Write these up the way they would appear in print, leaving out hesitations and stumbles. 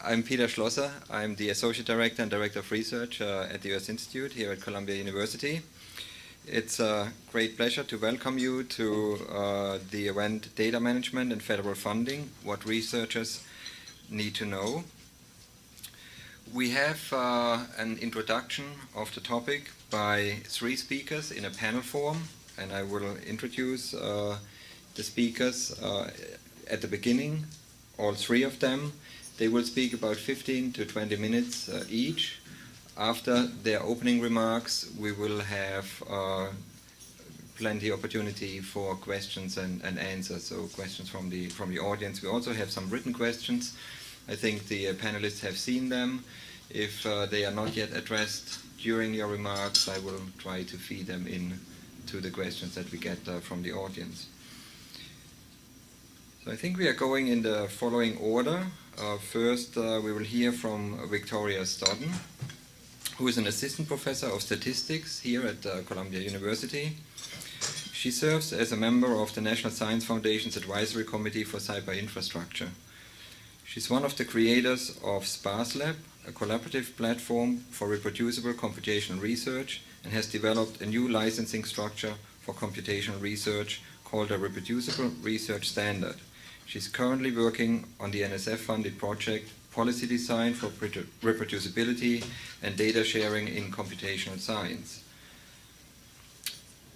I'm Peter Schlosser. I'm the Associate Director and Director of Research at the US Institute here at Columbia University. It's a great pleasure to welcome you to the event Data Management and Federal Funding, What Researchers Need to Know. We have an introduction of the topic by 3 speakers in a panel form, and I will introduce the speakers at the beginning, all 3 of them. They will speak about 15 to 20 minutes each. After their opening remarks, we will have plenty of opportunity for questions and answers, so questions from the audience. We also have some written questions. I think the panelists have seen them. If they are not yet addressed during your remarks, I will try to feed them in to the questions that we get from the audience. So I think we are going in the following order. First, we will hear from Victoria Stodden, who is an assistant professor of statistics here at Columbia University. She serves as a member of the National Science Foundation's Advisory Committee for Cyberinfrastructure. She's one of the creators of SparsLab, a collaborative platform for reproducible computational research, and has developed a new licensing structure for computational research called a Reproducible Research Standard. She's currently working on the NSF-funded project Policy Design for Reproducibility and Data Sharing in Computational Science.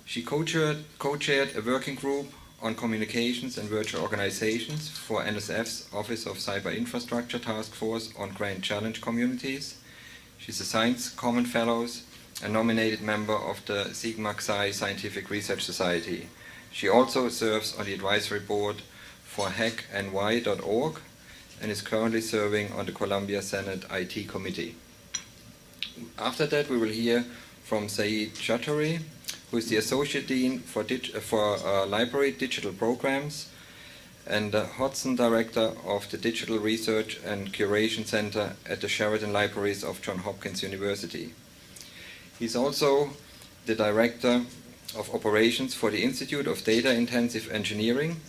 She co-chaired a working group on communications and virtual organizations for NSF's Office of Cyberinfrastructure Task Force on Grand Challenge Communities. She's a Science Common Fellows and nominated member of the Sigma Xi Scientific Research Society. She also serves on the advisory board for hackny.org and is currently serving on the Columbia Senate IT Committee. After that, we will hear from Sayeed Choudhury, who is the Associate Dean for Library Digital Programs and the Hodson Director of the Digital Research and Curation Center at the Sheridan Libraries of Johns Hopkins University. He's also the Director of Operations for the Institute of Data Intensive Engineering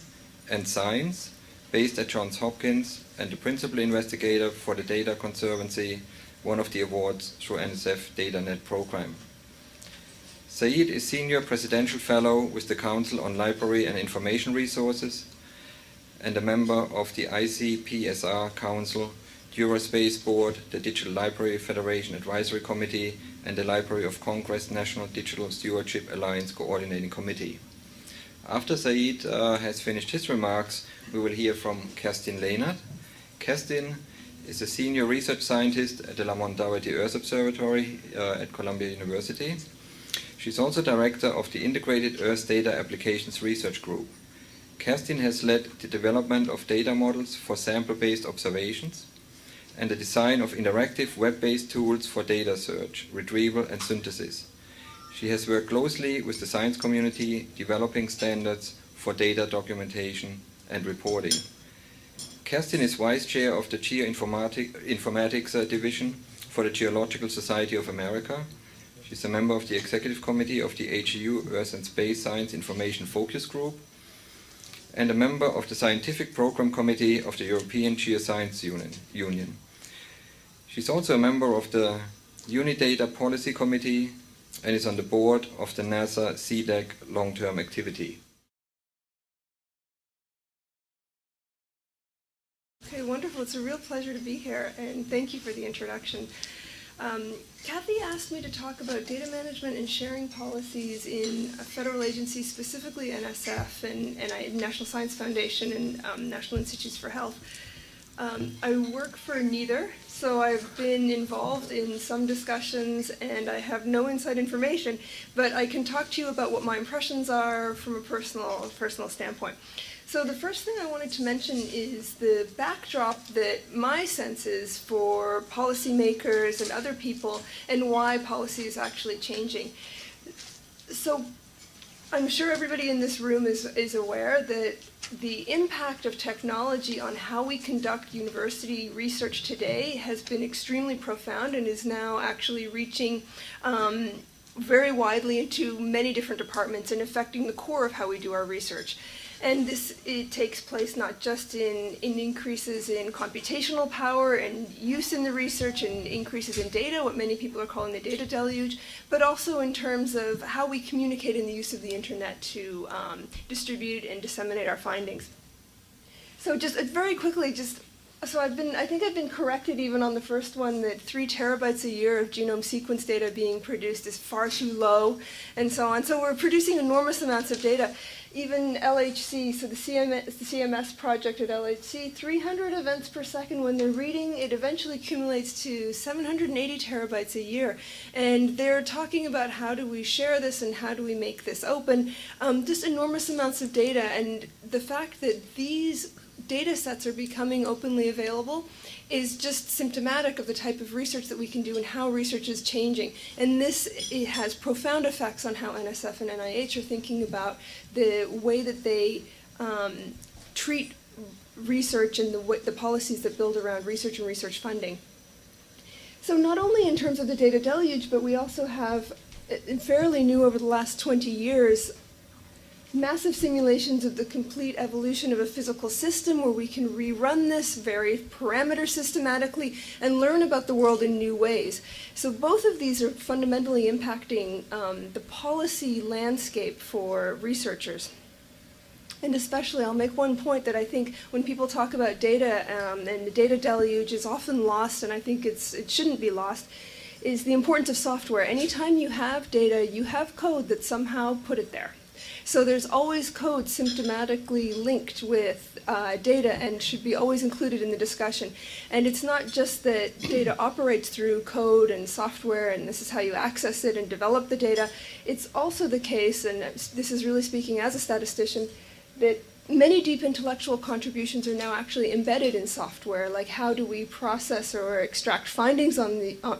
and Science, based at Johns Hopkins, and the Principal Investigator for the Data Conservancy, one of the awards through NSF DataNet program. Sayeed is Senior Presidential Fellow with the Council on Library and Information Resources and a member of the ICPSR Council, Duraspace Board, the Digital Library Federation Advisory Committee, and the Library of Congress National Digital Stewardship Alliance Coordinating Committee. After Sayeed has finished his remarks, we will hear from Kerstin Lehnert. Kerstin is a senior research scientist at the Lamont-Doherty Earth Observatory at Columbia University. She's also director of the Integrated Earth Data Applications Research Group. Kerstin has led the development of data models for sample-based observations and the design of interactive web-based tools for data search, retrieval, and synthesis. She has worked closely with the science community, developing standards for data documentation and reporting. Kerstin is Vice Chair of the Geoinformatics Division for the Geological Society of America. She's a member of the Executive Committee of the HEU Earth and Space Science Information Focus Group and a member of the Scientific Program Committee of the European Geoscience Union. She's also a member of the Unidata Policy Committee and is on the board of the NASA CDAC long-term activity. Okay, wonderful. It's a real pleasure to be here, and thank you for the introduction. Kathy asked me to talk about data management and sharing policies in federal agencies, specifically NSF and National Science Foundation and National Institutes for Health. I work for neither, so I've been involved in some discussions and I have no inside information, but I can talk to you about what my impressions are from a personal standpoint. So the first thing I wanted to mention is the backdrop that my sense is for policymakers and other people and why policy is actually changing. So I'm sure everybody in this room is aware that the impact of technology on how we conduct university research today has been extremely profound and is now actually reaching very widely into many different departments and affecting the core of how we do our research. And it takes place not just in increases in computational power and use in the research and increases in data, what many people are calling the data deluge, but also in terms of how we communicate in the use of the internet to distribute and disseminate our findings. So just very quickly, so I think I've been corrected even on the first one that 3 terabytes a year of genome sequence data being produced is far too low, and so on. So we're producing enormous amounts of data. Even LHC, so the CMS project at LHC, 300 events per second when they're reading, it eventually accumulates to 780 terabytes a year. And they're talking about how do we share this and how do we make this open. Just enormous amounts of data, and the fact that these data sets are becoming openly available is just symptomatic of the type of research that we can do and how research is changing. And it has profound effects on how NSF and NIH are thinking about the way that they treat research and the policies that build around research and research funding. So not only in terms of the data deluge, but we also have, fairly new over the last 20 years, massive simulations of the complete evolution of a physical system where we can rerun this, vary parameters systematically, and learn about the world in new ways. So both of these are fundamentally impacting the policy landscape for researchers. And especially, I'll make one point that I think when people talk about data, and the data deluge is often lost, and I think it shouldn't be lost, is the importance of software. Anytime you have data, you have code that somehow put it there. So there's always code symptomatically linked with data and should be always included in the discussion. And it's not just that data operates through code and software and this is how you access it and develop the data. It's also the case, and this is really speaking as a statistician, that many deep intellectual contributions are now actually embedded in software, like how do we process or extract findings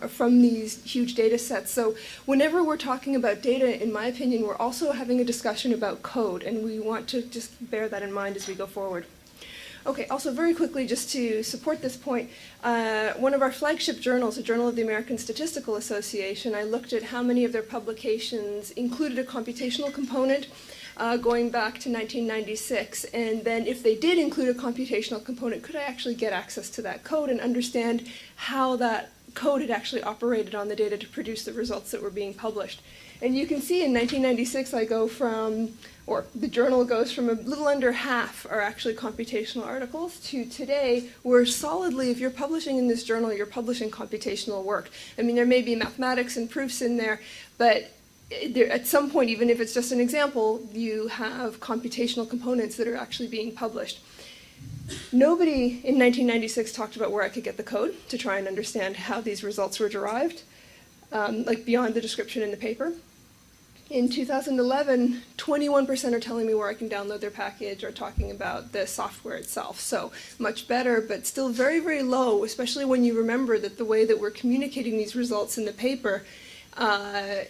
from these huge data sets. So whenever we're talking about data, in my opinion, we're also having a discussion about code, and we want to just bear that in mind as we go forward. Okay, also very quickly, just to support this point, one of our flagship journals, the Journal of the American Statistical Association, I looked at how many of their publications included a computational component, going back to 1996, and then if they did include a computational component, could I actually get access to that code and understand how that code had actually operated on the data to produce the results that were being published. And you can see in 1996 I go from, or the journal goes from a little under half are actually computational articles to today where solidly, if you're publishing in this journal, you're publishing computational work. I mean, there may be mathematics and proofs in there, but at some point, even if it's just an example, you have computational components that are actually being published. Nobody in 1996 talked about where I could get the code to try and understand how these results were derived, like beyond the description in the paper. In 2011, 21% are telling me where I can download their package or talking about the software itself. So much better, but still very, very low, especially when you remember that the way that we're communicating these results in the paper,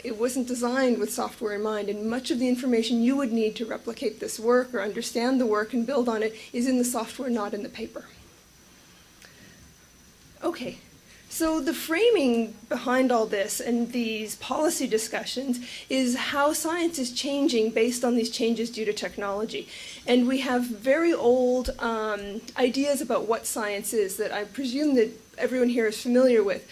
it wasn't designed with software in mind, and much of the information you would need to replicate this work or understand the work and build on it is in the software, not in the paper. Okay, so the framing behind all this and these policy discussions is how science is changing based on these changes due to technology. And we have very old ideas about what science is that I presume that everyone here is familiar with.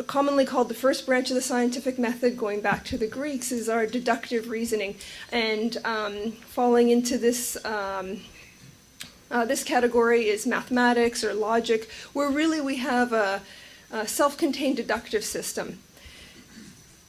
Commonly called the first branch of the scientific method, going back to the Greeks, is our deductive reasoning. And falling into this, this category is mathematics or logic, where really we have a self-contained deductive system.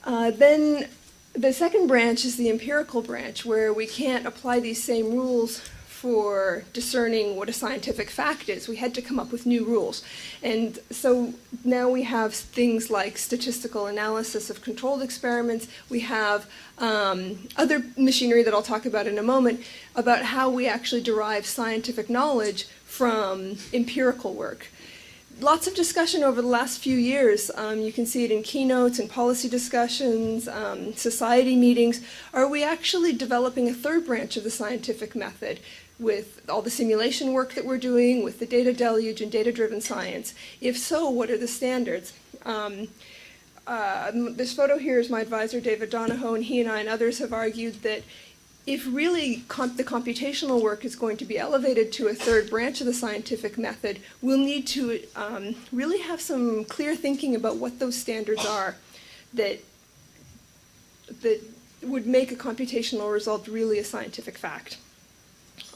Then the second branch is the empirical branch, where we can't apply these same rules for discerning what a scientific fact is. We had to come up with new rules. And so now we have things like statistical analysis of controlled experiments. We have other machinery that I'll talk about in a moment about how we actually derive scientific knowledge from empirical work. Lots of discussion over the last few years. You can see it in keynotes and policy discussions, society meetings. Are we actually developing a third branch of the scientific method with all the simulation work that we're doing, with the data deluge and data-driven science? If so, what are the standards? This photo here is my advisor, David Donahoe, and he and I and others have argued that if really the computational work is going to be elevated to a third branch of the scientific method, we'll need to really have some clear thinking about what those standards are that would make a computational result really a scientific fact.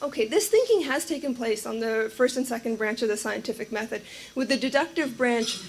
Okay, this thinking has taken place on the first and second branch of the scientific method. With the deductive branch,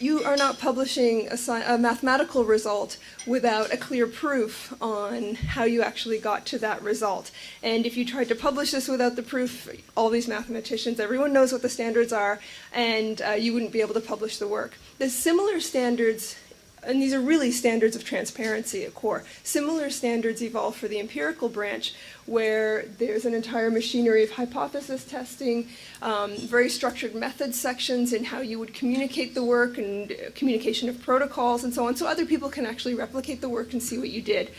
you are not publishing a mathematical result without a clear proof on how you actually got to that result. And if you tried to publish this without the proof, all these mathematicians, everyone knows what the standards are, and you wouldn't be able to publish the work. There's similar standards, and these are really standards of transparency at core. Similar standards evolve for the empirical branch, where there's an entire machinery of hypothesis testing, very structured methods sections in how you would communicate the work and communication of protocols and so on, so other people can actually replicate the work and see what you did.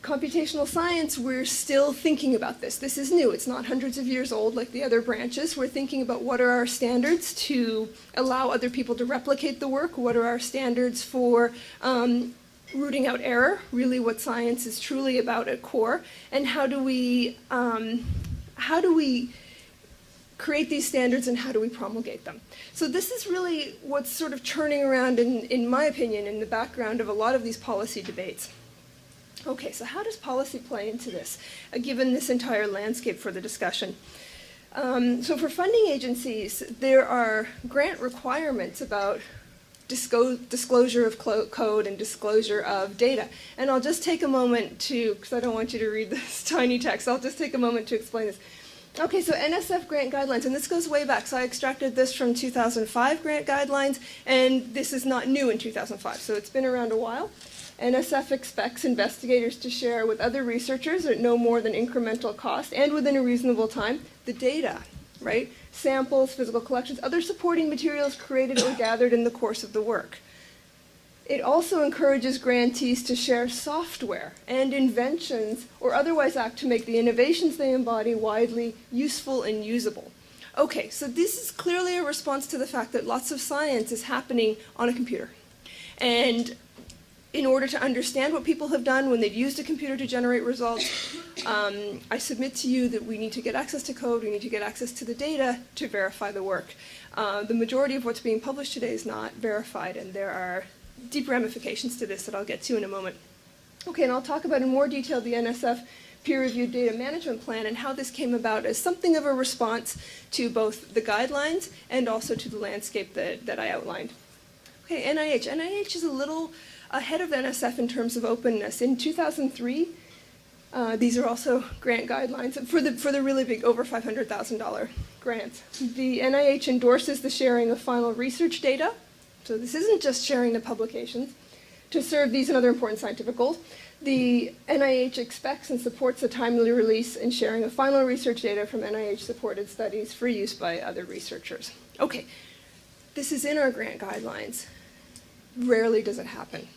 Computational science, we're still thinking about this. This is new. It's not hundreds of years old like the other branches. We're thinking about what are our standards to allow other people to replicate the work. What are our standards for rooting out error, really what science is truly about at core, and how do we create these standards and how do we promulgate them? So this is really what's sort of churning around, in my opinion, in the background of a lot of these policy debates. Okay, so how does policy play into this, given this entire landscape for the discussion? So for funding agencies, there are grant requirements about disclosure of code and disclosure of data. And I'll just take a moment to, because I don't want you to read this tiny text, I'll just take a moment to explain this. Okay, so NSF grant guidelines, and this goes way back. So I extracted this from 2005 grant guidelines, and this is not new in 2005, so it's been around a while. NSF expects investigators to share with other researchers at no more than incremental cost and within a reasonable time the data, right? Samples, physical collections, other supporting materials created or gathered in the course of the work. It also encourages grantees to share software and inventions or otherwise act to make the innovations they embody widely useful and usable. Okay, so this is clearly a response to the fact that lots of science is happening on a computer. And in order to understand what people have done when they've used a computer to generate results, I submit to you that we need to get access to code, we need to get access to the data to verify the work. The majority of what's being published today is not verified, and there are deep ramifications to this that I'll get to in a moment. Okay, and I'll talk about in more detail the NSF peer-reviewed data management plan and how this came about as something of a response to both the guidelines and also to the landscape that I outlined. Okay, NIH. NIH is a little ahead of NSF in terms of openness. In 2003, these are also grant guidelines for the really big, over $500,000 grants. The NIH endorses the sharing of final research data, so this isn't just sharing the publications, to serve these and other important scientific goals. The NIH expects and supports the timely release and sharing of final research data from NIH-supported studies for use by other researchers. Okay, this is in our grant guidelines. Rarely does it happen.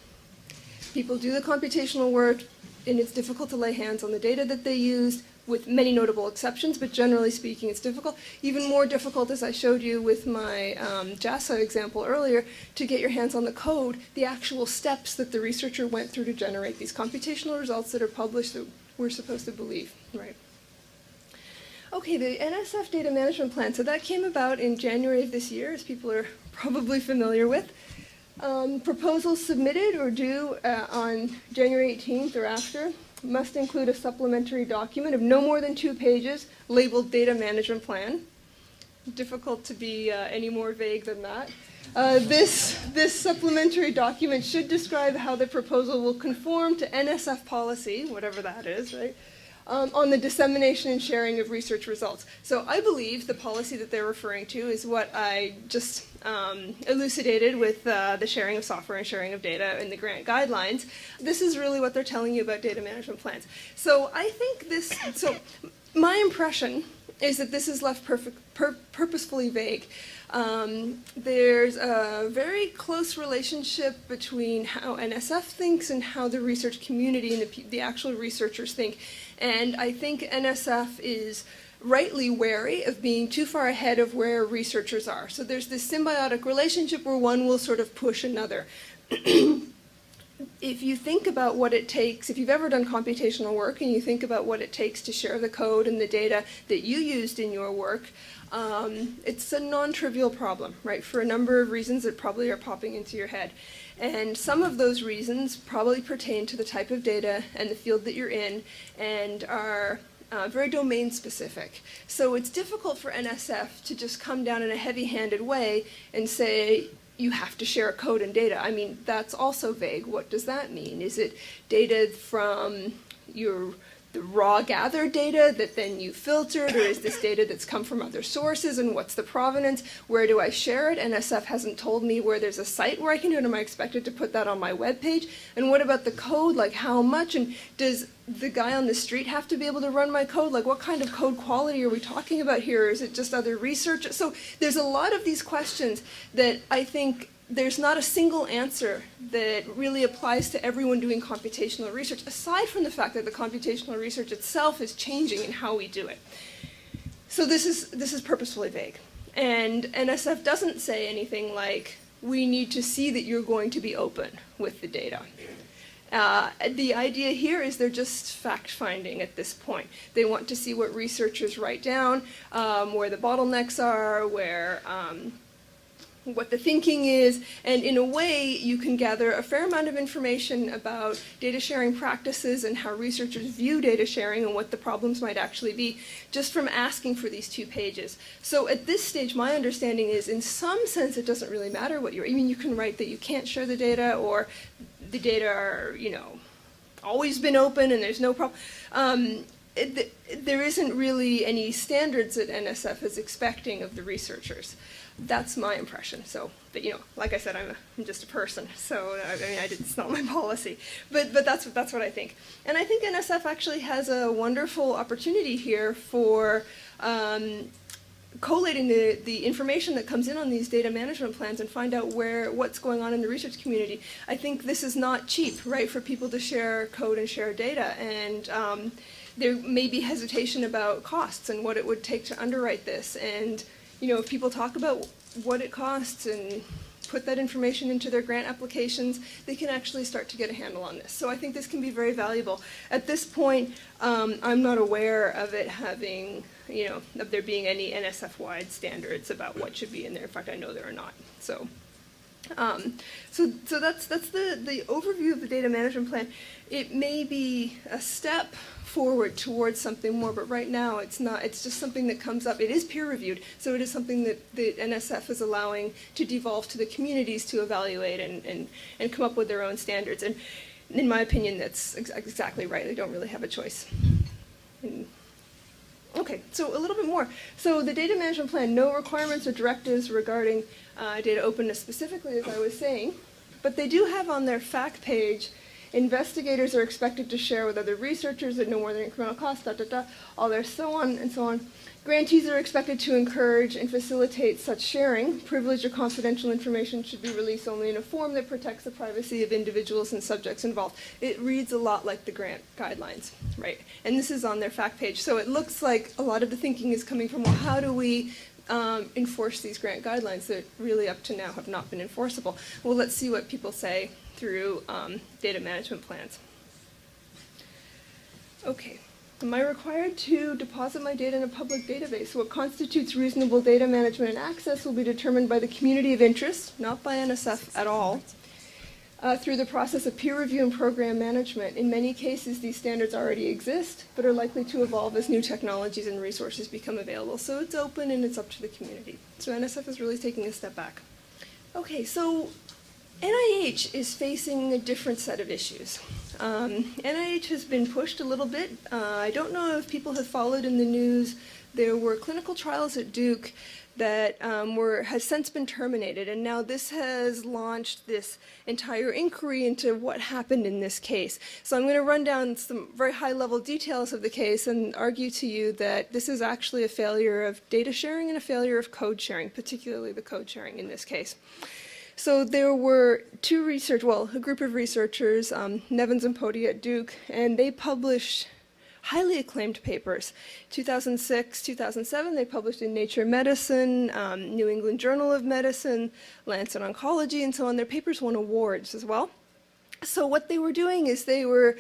People do the computational work, and it's difficult to lay hands on the data that they used, with many notable exceptions, but generally speaking, it's difficult. Even more difficult, as I showed you with my JASA example earlier, to get your hands on the code, the actual steps that the researcher went through to generate these computational results that are published that we're supposed to believe, right? Okay, the NSF data management plan. So that came about in January of this year, as people are probably familiar with. Proposals submitted or due on January 18th or after must include a supplementary document of no more than 2 pages labeled Data Management Plan. Difficult to be any more vague than that. This supplementary document should describe how the proposal will conform to NSF policy, whatever that is, right? On the dissemination and sharing of research results. So I believe the policy that they're referring to is what I just elucidated with the sharing of software and sharing of data in the grant guidelines. This is really what they're telling you about data management plans. So I think so my impression is that this is left purposefully vague. There's a very close relationship between how NSF thinks and how the research community and the actual researchers think. And I think NSF is rightly wary of being too far ahead of where researchers are. So there's this symbiotic relationship where one will sort of push another. if you think about what it takes, if you've ever done computational work and you think about what it takes to share the code and the data that you used in your work, it's a non-trivial problem, right? For a number of reasons that probably are popping into your head. And some of those reasons probably pertain to the type of data and the field that you're in and are very domain specific. So it's difficult for NSF to just come down in a heavy-handed way and say, you have to share code and data. I mean, that's also vague. What does that mean? Is it data from the raw gathered data that then you filtered, or is this data that's come from other sources, and what's the provenance? Where do I share it? NSF hasn't told me where there's a site where I can do it. Am I expected to put that on my webpage? And what about the code? Like, how much? And does the guy on the street have to be able to run my code? Like, what kind of code quality are we talking about here? Or is it just other research? So there's a lot of these questions that I think there's not a single answer that really applies to everyone doing computational research, aside from the fact that the computational research itself is changing in how we do it. So this is purposefully vague. And NSF doesn't say anything like, we need to see that you're going to be open with the data. The idea here is they're just fact-finding at this point. They want to see what researchers write down, where the bottlenecks are, where what the thinking is, and in a way you can gather a fair amount of information about data sharing practices and how researchers view data sharing and what the problems might actually be just from asking for these 2 pages. So at this stage, my understanding is in some sense it doesn't really matter what I mean, you can write that you can't share the data, or the data are, always been open and there's no problem. There isn't really any standards that NSF is expecting of the researchers. That's my impression. So, but like I said, I'm just a person. So I mean, it's not my policy. But that's what I think. And I think NSF actually has a wonderful opportunity here for collating the information that comes in on these data management plans and find out what's going on in the research community. I think this is not cheap, right, for people to share code and share data. And there may be hesitation about costs and what it would take to underwrite this. And if people talk about what it costs and put that information into their grant applications, they can actually start to get a handle on this. So I think this can be very valuable. At this point, I'm not aware of it having, of there being any NSF-wide standards about what should be in there. In fact, I know there are not. So that's the overview of the data management plan. It may be a step forward towards something more, but right now it's not. It's just something that comes up. It is peer-reviewed, so it is something that NSF is allowing to devolve to the communities to evaluate and come up with their own standards. And in my opinion, that's exactly right. They don't really have a choice. Okay, so a little bit more. So the data management plan, no requirements or directives regarding data openness specifically, as I was saying, but they do have on their fact page, investigators are expected to share with other researchers at no more than incremental cost, all their so on and so on. Grantees are expected to encourage and facilitate such sharing. Privileged or confidential information should be released only in a form that protects the privacy of individuals and subjects involved. It reads a lot like the grant guidelines, right? And this is on their fact page. So it looks like a lot of the thinking is coming from, well, how do we enforce these grant guidelines that really up to now have not been enforceable? Well, let's see what people say through data management plans. Okay. Am I required to deposit my data in a public database? What constitutes reasonable data management and access will be determined by the community of interest, not by NSF at all, through the process of peer review and program management. In many cases, these standards already exist, but are likely to evolve as new technologies and resources become available. So it's open and it's up to the community. So NSF is really taking a step back. Okay, so NIH is facing a different set of issues. NIH has been pushed a little bit. I don't know if people have followed in the news. There were clinical trials at Duke that has since been terminated, and now this has launched this entire inquiry into what happened in this case. So I'm going to run down some very high-level details of the case and argue to you that this is actually a failure of data sharing and a failure of code sharing, particularly the code sharing in this case. So there were a group of researchers, Nevins and Pody at Duke, and they published highly acclaimed papers. 2006, 2007, they published in Nature Medicine, New England Journal of Medicine, Lancet Oncology, and so on. Their papers won awards as well. So what they were doing is they were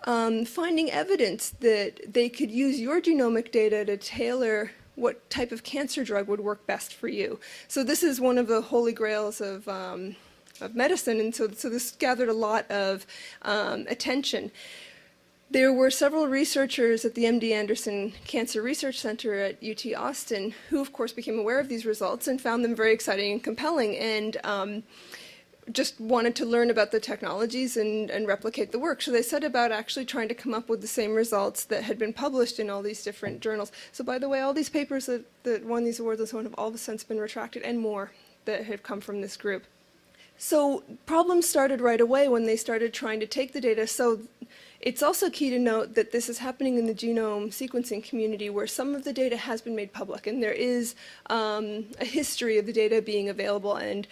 finding evidence that they could use your genomic data to tailor what type of cancer drug would work best for you. So this is one of the holy grails of medicine, and so this gathered a lot of attention. There were several researchers at the MD Anderson Cancer Research Center at UT Austin who, of course, became aware of these results and found them very exciting and compelling, and just wanted to learn about the technologies and replicate the work. So they set about actually trying to come up with the same results that had been published in all these different journals. So by the way, all these papers that won these awards and so on have all since been retracted, and more that have come from this group. So problems started right away when they started trying to take the data. So it's also key to note that this is happening in the genome sequencing community, where some of the data has been made public, and there is a history of the data being available, and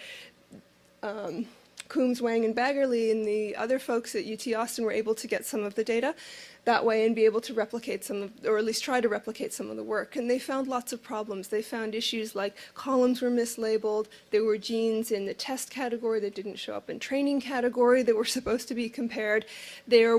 Coombs, Wang, and Baggerly and the other folks at UT Austin were able to get some of the data that way and be able to replicate some of, or at least try to replicate some of the work. And they found lots of problems. They found issues like columns were mislabeled, there were genes in the test category that didn't show up in training category that were supposed to be compared. There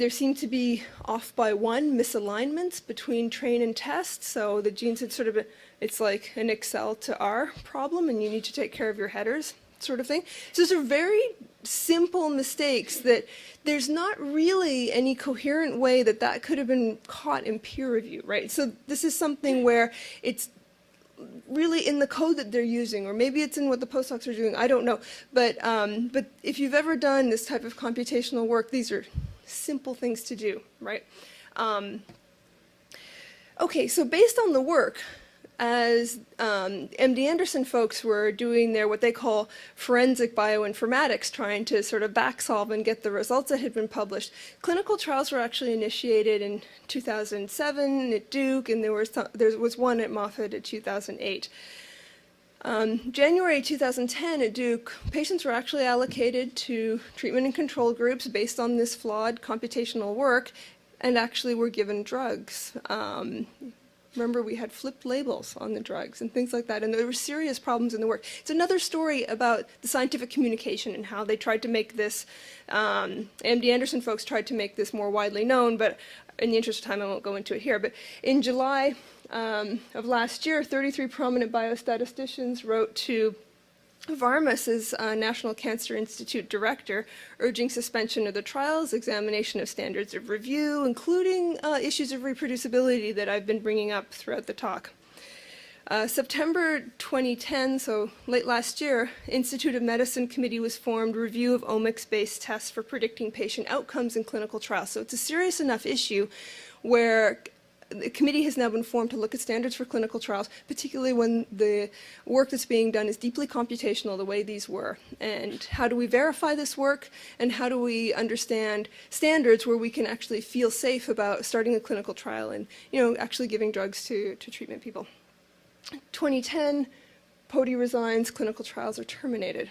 seemed to be off by one misalignments between train and test, so the genes had sort of it's like an Excel to R problem, and you need to take care of your headers, sort of thing. So those are very simple mistakes that there's not really any coherent way that could have been caught in peer review, right? So this is something where it's really in the code that they're using, or maybe it's in what the postdocs are doing, I don't know. But if you've ever done this type of computational work, these are simple things to do, right? Okay, so based on the work, as MD Anderson folks were doing their what they call forensic bioinformatics, trying to sort of back solve and get the results that had been published, clinical trials were actually initiated in 2007 at Duke, and there was one at Moffitt in 2008. January 2010 at Duke, patients were actually allocated to treatment and control groups based on this flawed computational work, and actually were given drugs. Remember, we had flipped labels on the drugs and things like that, and there were serious problems in the work. It's another story about the scientific communication and how they tried to make this, MD Anderson folks tried to make this more widely known, but in the interest of time, I won't go into it here. But in July of last year, 33 prominent biostatisticians wrote to Varmus's National Cancer Institute director, urging suspension of the trials, examination of standards of review, including issues of reproducibility that I've been bringing up throughout the talk. September 2010, so late last year, Institute of Medicine Committee was formed, review of omics-based tests for predicting patient outcomes in clinical trials. So it's a serious enough issue where the committee has now been formed to look at standards for clinical trials, particularly when the work that's being done is deeply computational the way these were. And how do we verify this work, and how do we understand standards where we can actually feel safe about starting a clinical trial and, actually giving drugs to treatment people. 2010, Pody resigns, clinical trials are terminated.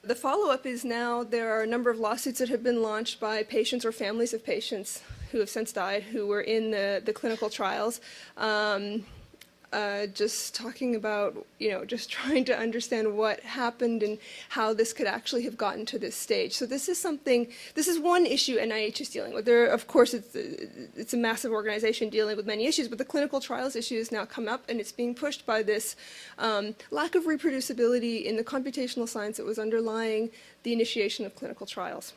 The follow-up is now there are a number of lawsuits that have been launched by patients or families of patients who have since died, who were in the clinical trials, just talking about, just trying to understand what happened and how this could actually have gotten to this stage. So this is one issue NIH is dealing with. Of course, it's a massive organization dealing with many issues, but the clinical trials issue has now come up, and it's being pushed by this lack of reproducibility in the computational science that was underlying the initiation of clinical trials.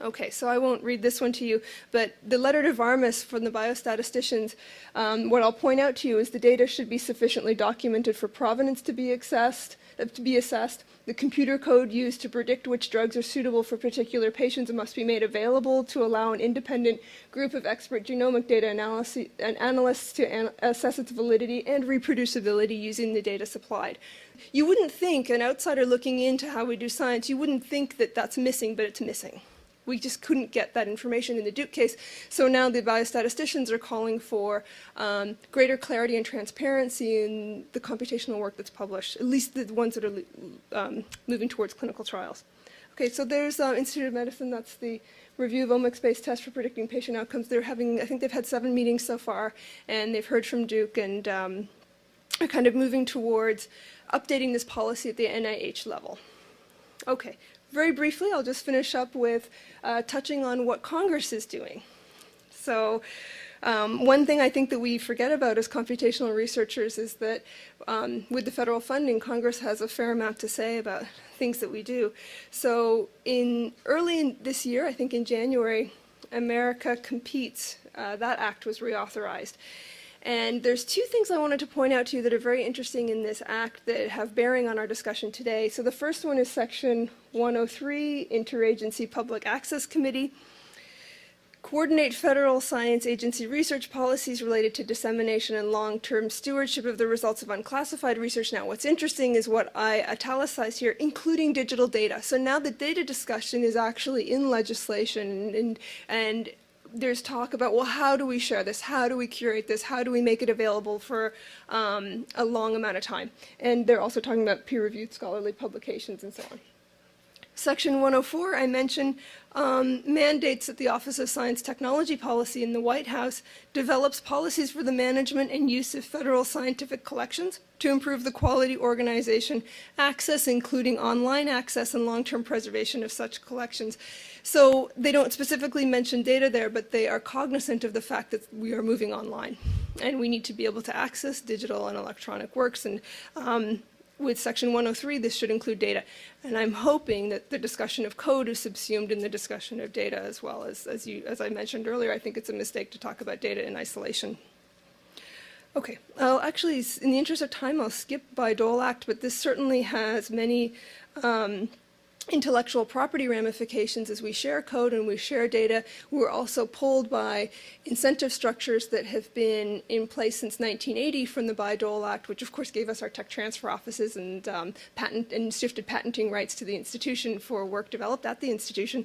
Okay, so I won't read this one to you, but the letter to Varmus from the biostatisticians, what I'll point out to you is the data should be sufficiently documented for provenance to be assessed. The computer code used to predict which drugs are suitable for particular patients must be made available to allow an independent group of expert genomic data analysts to assess its validity and reproducibility using the data supplied. You wouldn't think, an outsider looking into how we do science, you wouldn't think that that's missing, but it's missing. We just couldn't get that information in the Duke case. So now the biostatisticians are calling for greater clarity and transparency in the computational work that's published, at least the ones that are moving towards clinical trials. Okay, so there's Institute of Medicine. That's the review of omics-based tests for predicting patient outcomes. I think they've had 7 meetings so far, and they've heard from Duke, and are kind of moving towards updating this policy at the NIH level. Okay. very briefly, I'll just finish up with touching on what Congress is doing. So one thing I think that we forget about as computational researchers is that with the federal funding, Congress has a fair amount to say about things that we do. So early this year, I think in January, America Competes, that act was reauthorized. And there's two things I wanted to point out to you that are very interesting in this act that have bearing on our discussion today. So the first one is Section 103, Interagency Public Access Committee. Coordinate federal science agency research policies related to dissemination and long-term stewardship of the results of unclassified research. Now, what's interesting is what I italicized here, including digital data. So now the data discussion is actually in legislation, and there's talk about, well, how do we share this? How do we curate this? How do we make it available for a long amount of time? And they're also talking about peer-reviewed scholarly publications and so on. Section 104, I mentioned, mandates that the Office of Science Technology Policy in the White House develops policies for the management and use of federal scientific collections to improve the quality, organization, access, including online access and long-term preservation of such collections. So they don't specifically mention data there, but they are cognizant of the fact that we are moving online, and we need to be able to access digital and electronic works. And with Section 103, this should include data. And I'm hoping that the discussion of code is subsumed in the discussion of data as well. As I mentioned earlier, I think it's a mistake to talk about data in isolation. Okay, actually, in the interest of time, I'll skip Bayh-Dole Act, but this certainly has many intellectual property ramifications as we share code and we share data. We're also pulled by incentive structures that have been in place since 1980 from the Bayh-Dole Act, which of course gave us our tech transfer offices and shifted patenting rights to the institution for work developed at the institution.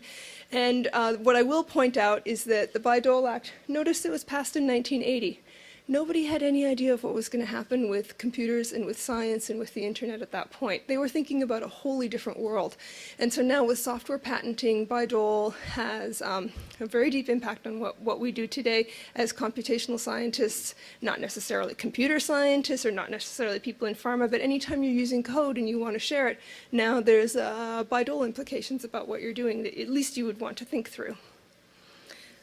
And what I will point out is that the Bayh-Dole Act, notice it was passed in 1980. Nobody had any idea of what was going to happen with computers and with science and with the internet at that point. They were thinking about a wholly different world. And so now with software patenting, Bayh-Dole has a very deep impact on what we do today as computational scientists, not necessarily computer scientists or not necessarily people in pharma, but anytime you're using code and you want to share it, now there's Bayh-Dole implications about what you're doing that at least you would want to think through.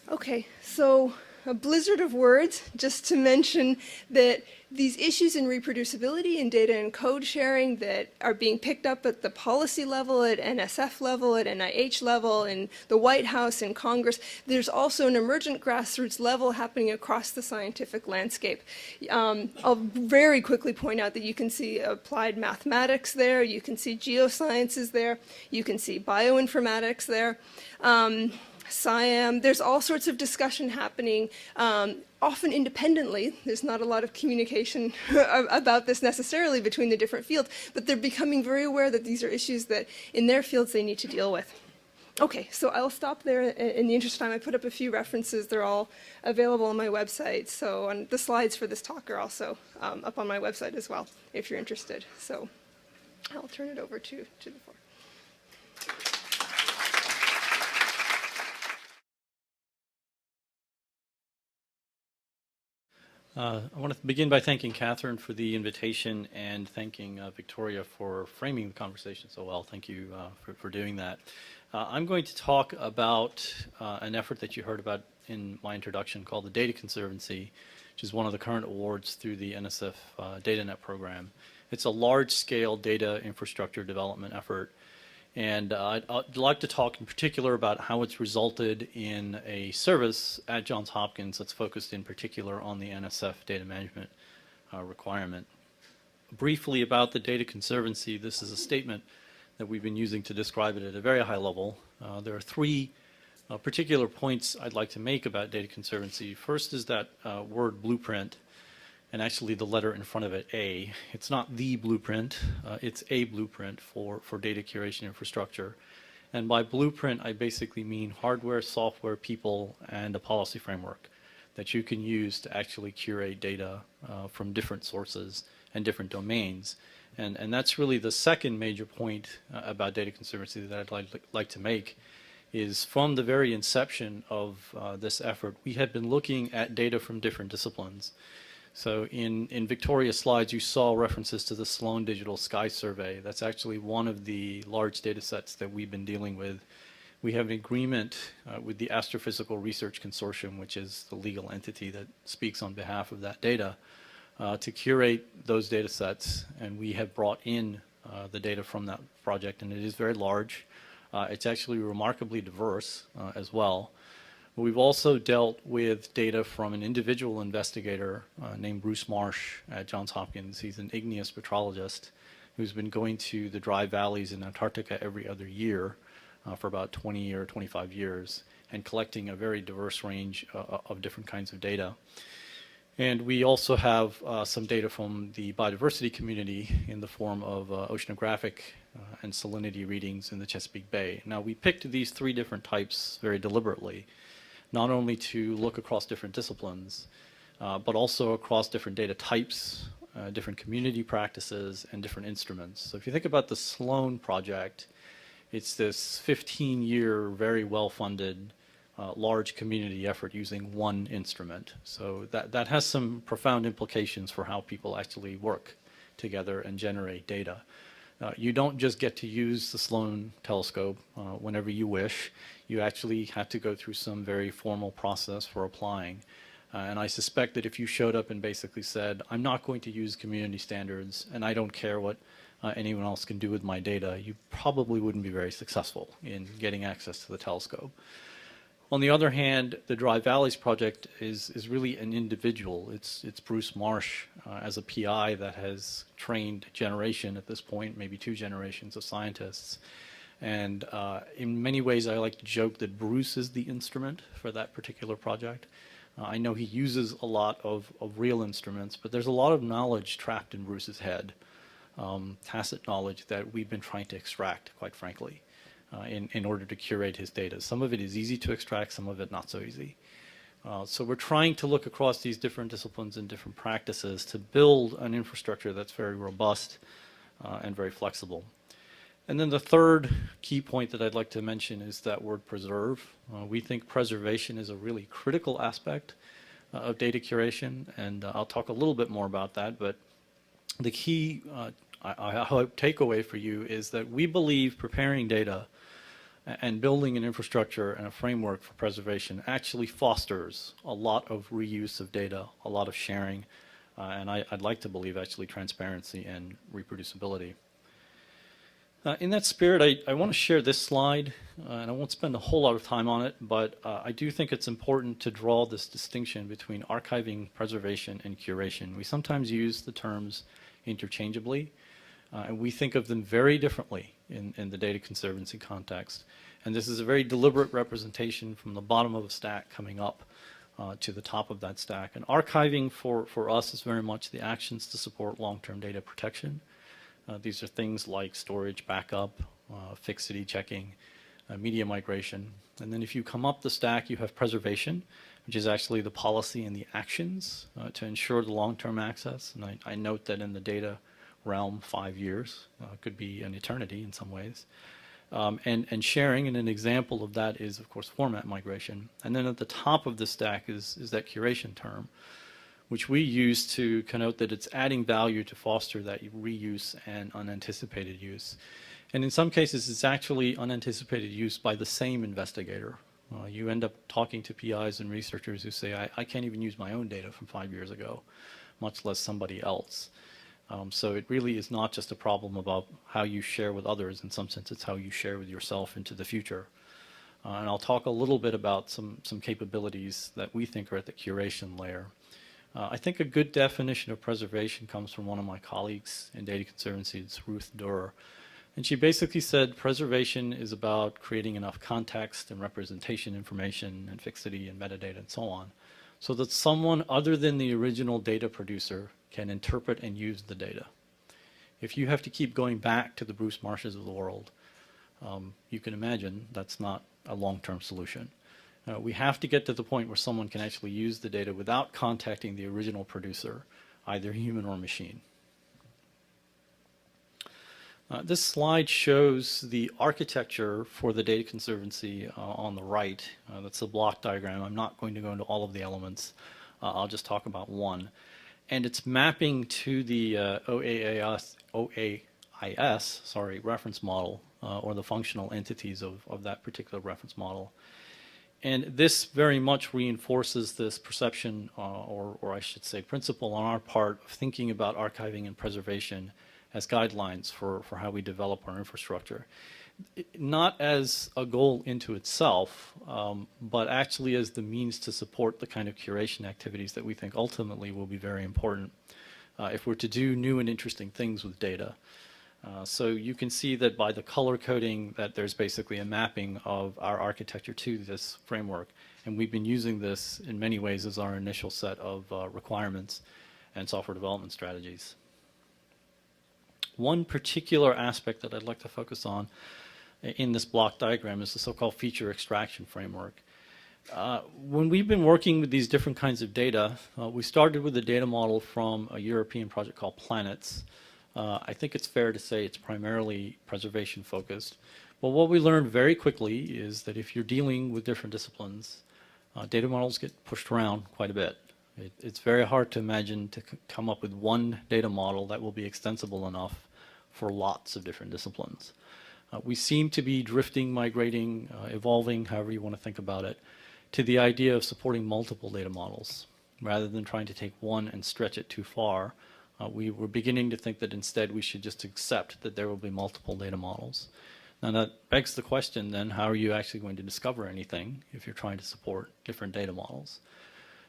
Okay, so a blizzard of words, just to mention that these issues in reproducibility in data and code sharing that are being picked up at the policy level, at NSF level, at NIH level, in the White House, in Congress, there's also an emergent grassroots level happening across the scientific landscape. I'll very quickly point out that you can see applied mathematics there, you can see geosciences there, you can see bioinformatics there. SciAm, there's all sorts of discussion happening, often independently. There's not a lot of communication about this necessarily between the different fields, but they're becoming very aware that these are issues that in their fields they need to deal with. Okay, so I'll stop there. In the interest of time, I put up a few references. They're all available on my website. So the slides for this talk are also up on my website as well, if you're interested. So I'll turn it over to the floor. I want to begin by thanking Catherine for the invitation and thanking Victoria for framing the conversation so well. Thank you for doing that. I'm going to talk about an effort that you heard about in my introduction called the Data Conservancy, which is one of the current awards through the NSF DataNet program. It's a large-scale data infrastructure development effort. And I'd like to talk in particular about how it's resulted in a service at Johns Hopkins that's focused in particular on the NSF data management requirement. Briefly about the Data Conservancy, this is a statement that we've been using to describe it at a very high level. There are three particular points I'd like to make about Data Conservancy. First is that word blueprint, and actually the letter in front of it, A. It's not the blueprint, it's a blueprint for data curation infrastructure. And by blueprint, I basically mean hardware, software, people, and a policy framework that you can use to actually curate data from different sources and different domains. And that's really the second major point about Data Conservancy that I'd like to make, is from the very inception of this effort, we had been looking at data from different disciplines. So in Victoria's slides, you saw references to the Sloan Digital Sky Survey. That's actually one of the large data sets that we've been dealing with. We have an agreement with the Astrophysical Research Consortium, which is the legal entity that speaks on behalf of that data, to curate those data sets. And we have brought in the data from that project, and it is very large. It's actually remarkably diverse as well. We've also dealt with data from an individual investigator named Bruce Marsh at Johns Hopkins. He's an igneous petrologist who's been going to the dry valleys in Antarctica every other year for about 20 or 25 years and collecting a very diverse range of different kinds of data. And we also have some data from the biodiversity community in the form of oceanographic and salinity readings in the Chesapeake Bay. Now, we picked these three different types very deliberately, not only to look across different disciplines, but also across different data types, different community practices, and different instruments. So if you think about the Sloan project, it's this 15-year, very well-funded, large community effort using one instrument. So that has some profound implications for how people actually work together and generate data. You don't just get to use the Sloan telescope whenever you wish. You actually have to go through some very formal process for applying. And I suspect that if you showed up and basically said, I'm not going to use community standards and I don't care what anyone else can do with my data, you probably wouldn't be very successful in getting access to the telescope. On the other hand, the Dry Valleys project is really an individual. It's Bruce Marsh as a PI that has trained a generation at this point, maybe two generations of scientists. And in many ways, I like to joke that Bruce is the instrument for that particular project. I know he uses a lot of real instruments, but there's a lot of knowledge trapped in Bruce's head, tacit knowledge that we've been trying to extract, quite frankly. In order to curate his data. Some of it is easy to extract, some of it not so easy. So we're trying to look across these different disciplines and different practices to build an infrastructure that's very robust and very flexible. And then the third key point that I'd like to mention is that word preserve. We think preservation is a really critical aspect of data curation, and I'll talk a little bit more about that, but the key I hope takeaway for you is that we believe preparing data and building an infrastructure and a framework for preservation actually fosters a lot of reuse of data, a lot of sharing, and I'd like to believe actually transparency and reproducibility. In that spirit, I want to share this slide, and I won't spend a whole lot of time on it, but I do think it's important to draw this distinction between archiving, preservation, and curation. We sometimes use the terms interchangeably, and we think of them very differently in the Data Conservancy context. And this is a very deliberate representation from the bottom of a stack coming up to the top of that stack. And archiving for us is very much the actions to support long-term data protection. These are things like storage backup, fixity checking, media migration. And then if you come up the stack, you have preservation, which is actually the policy and the actions to ensure the long-term access. And I note that in the data realm, 5 years could be an eternity in some ways. And sharing, and an example of that is, of course, format migration. And then at the top of the stack is that curation term, which we use to connote that it's adding value to foster that reuse and unanticipated use. And in some cases, it's actually unanticipated use by the same investigator. You end up talking to PIs and researchers who say, I can't even use my own data from 5 years ago, much less somebody else. So it really is not just a problem about how you share with others. In some sense, it's how you share with yourself into the future. And I'll talk a little bit about some capabilities that we think are at the curation layer. I think a good definition of preservation comes from one of my colleagues in Data Conservancy. It's Ruth Durr. And she basically said preservation is about creating enough context and representation information and fixity and metadata and so on, so that someone other than the original data producer can interpret and use the data. If you have to keep going back to the Bruce Marshes of the world, you can imagine that's not a long-term solution. We have to get to the point where someone can actually use the data without contacting the original producer, either human or machine. This slide shows the architecture for the Data Conservancy on the right. That's a block diagram. I'm not going to go into all of the elements. I'll just talk about one. and it's mapping to the OAIS reference model, or the functional entities of that particular reference model. And this very much reinforces this perception, or I should say principle on our part of thinking about archiving and preservation as guidelines for how we develop our infrastructure. Not as a goal into itself, but actually as the means to support the kind of curation activities that we think ultimately will be very important if we're to do new and interesting things with data. So you can see that by the color coding that there's basically a mapping of our architecture to this framework, and we've been using this in many ways as our initial set of requirements and software development strategies. One particular aspect that I'd like to focus on in this block diagram is the so-called feature extraction framework. When we've been working with these different kinds of data, we started with a data model from a European project called Planets. I think it's fair to say it's primarily preservation focused. But what we learned very quickly is that if you're dealing with different disciplines, data models get pushed around quite a bit. It's very hard to imagine to come up with one data model that will be extensible enough for lots of different disciplines. We seem to be drifting, migrating, evolving, however you want to think about it, to the idea of supporting multiple data models. Rather than trying to take one and stretch it too far, we were beginning to think that instead we should just accept that there will be multiple data models. Now that begs the question then, how are you actually going to discover anything if you're trying to support different data models?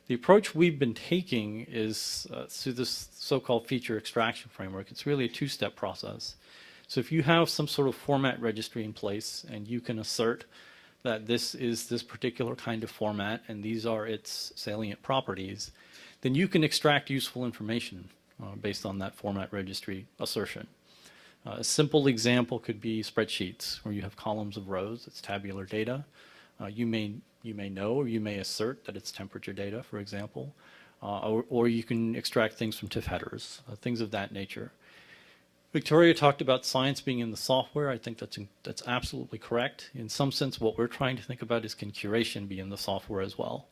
The approach we've been taking is through this so-called feature extraction framework. It's really a two-step process. So if you have some sort of format registry in place and you can assert that this is this particular kind of format and these are its salient properties, then you can extract useful information based on that format registry assertion. A simple example could be spreadsheets where you have columns of rows. It's tabular data. You may know or you may assert that it's temperature data, for example, or you can extract things from TIFF headers, things of that nature. Victoria talked about science being in the software. I think that's absolutely correct. In some sense, what we're trying to think about is, can curation be in the software as well?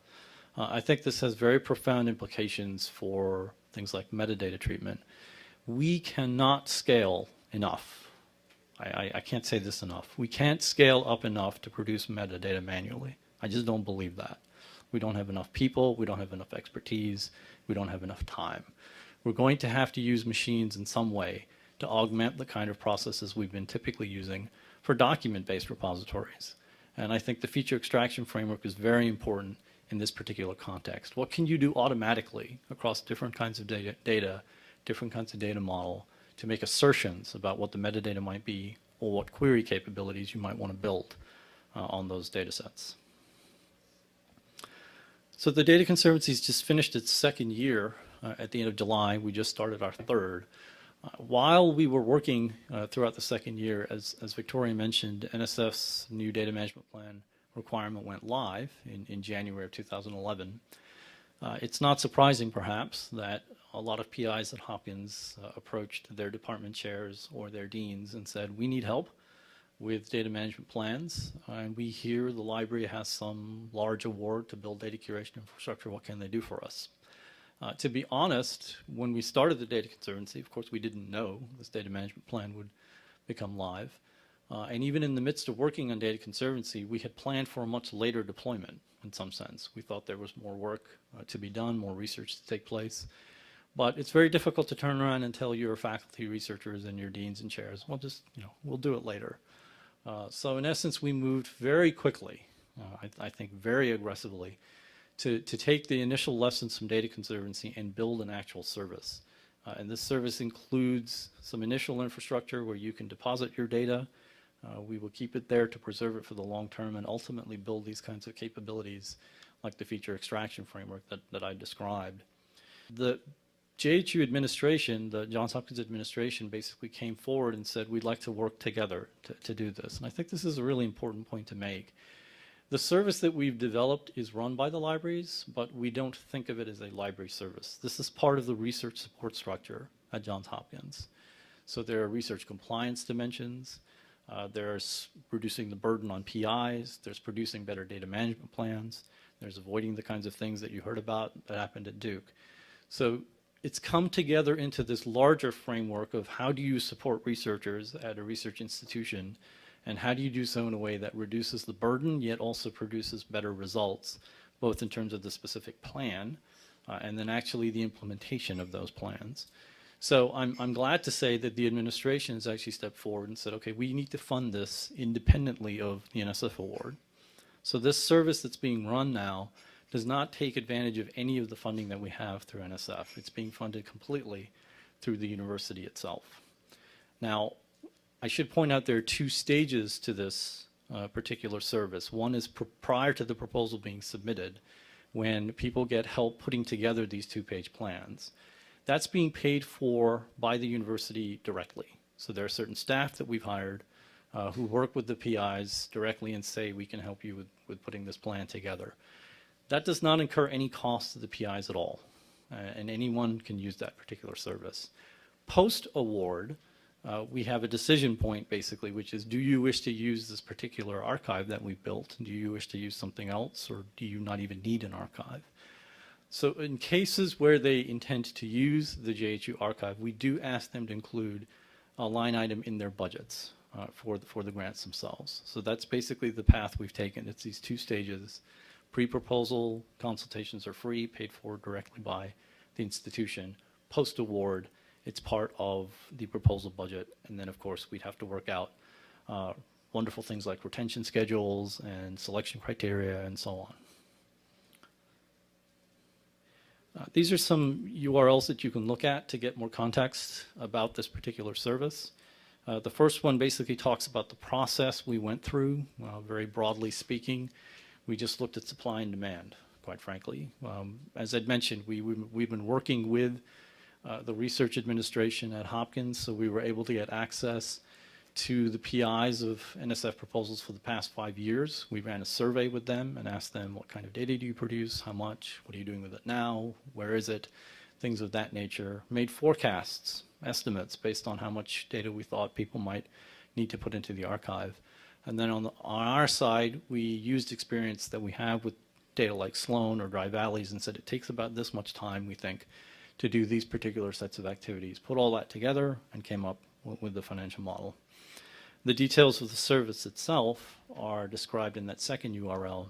I think this has very profound implications for things like metadata treatment. We cannot scale enough. I can't say this enough. We can't scale up enough to produce metadata manually. I just don't believe that. We don't have enough people. We don't have enough expertise. We don't have enough time. We're going to have to use machines in some way to augment the kind of processes we've been typically using for document-based repositories. And I think the feature extraction framework is very important in this particular context. What can you do automatically across different kinds of data, different kinds of data model, to make assertions about what the metadata might be or what query capabilities you might want to build on those data sets? So the Data Conservancy has just finished its second year at the end of July. We just started our third. While we were working throughout the second year, as Victoria mentioned, NSF's new data management plan requirement went live in January of 2011. It's not surprising, perhaps, that a lot of PIs at Hopkins approached their department chairs or their deans and said, we need help with data management plans, and we hear the library has some large award to build data curation infrastructure. What can they do for us? To be honest, when we started the Data Conservancy, of course, we didn't know this data management plan would become live. And even in the midst of working on Data Conservancy, we had planned for a much later deployment in some sense. We thought there was more work to be done, more research to take place. But it's very difficult to turn around and tell your faculty researchers and your deans and chairs, well, just, we'll do it later. So in essence, we moved very quickly, I think very aggressively, to take the initial lessons from Data Conservancy and build an actual service. And this service includes some initial infrastructure where you can deposit your data. We will keep it there to preserve it for the long term and ultimately build these kinds of capabilities like the feature extraction framework that I described. The JHU administration, the Johns Hopkins administration, basically came forward and said, we'd like to work together to do this. And I think this is a really important point to make. The service that we've developed is run by the libraries, but we don't think of it as a library service. This is part of the research support structure at Johns Hopkins. So there are research compliance dimensions. There's reducing the burden on PIs. There's producing better data management plans. There's avoiding the kinds of things that you heard about that happened at Duke. So it's come together into this larger framework of how do you support researchers at a research institution, and how do you do so in a way that reduces the burden yet also produces better results, both in terms of the specific plan and then actually the implementation of those plans. So I'm glad to say that the administration has actually stepped forward and said, okay, we need to fund this independently of the NSF award. So this service that's being run now does not take advantage of any of the funding that we have through NSF. It's being funded completely through the university itself. Now, I should point out there are two stages to this particular service. One is prior to the proposal being submitted, when people get help putting together these two-page plans. That's being paid for by the university directly. So there are certain staff that we've hired who work with the PIs directly and say, we can help you with putting this plan together. That does not incur any cost to the PIs at all, and anyone can use that particular service. Post-award, we have a decision point, basically, which is, do you wish to use this particular archive that we've built? Do you wish to use something else, or do you not even need an archive? So in cases where they intend to use the JHU archive, we do ask them to include a line item in their budgets for the grants themselves. So that's basically the path we've taken. It's these two stages. Pre-proposal consultations are free, paid for directly by the institution. Post-award, it's part of the proposal budget. And then, of course, we'd have to work out wonderful things like retention schedules and selection criteria and so on. These are some URLs that you can look at to get more context about this particular service. The first one basically talks about the process we went through, very broadly speaking. We just looked at supply and demand, quite frankly. As I'd mentioned, we've been working with the research administration at Hopkins, so we were able to get access to the PIs of NSF proposals for the past 5 years. We ran a survey with them and asked them, what kind of data do you produce, how much, what are you doing with it now, where is it, things of that nature. Made forecasts, estimates based on how much data we thought people might need to put into the archive. And then on our side, we used experience that we have with data like Sloan or Dry Valleys and said it takes about this much time, we think, to do these particular sets of activities. Put all that together and came up with the financial model. The details of the service itself are described in that second URL.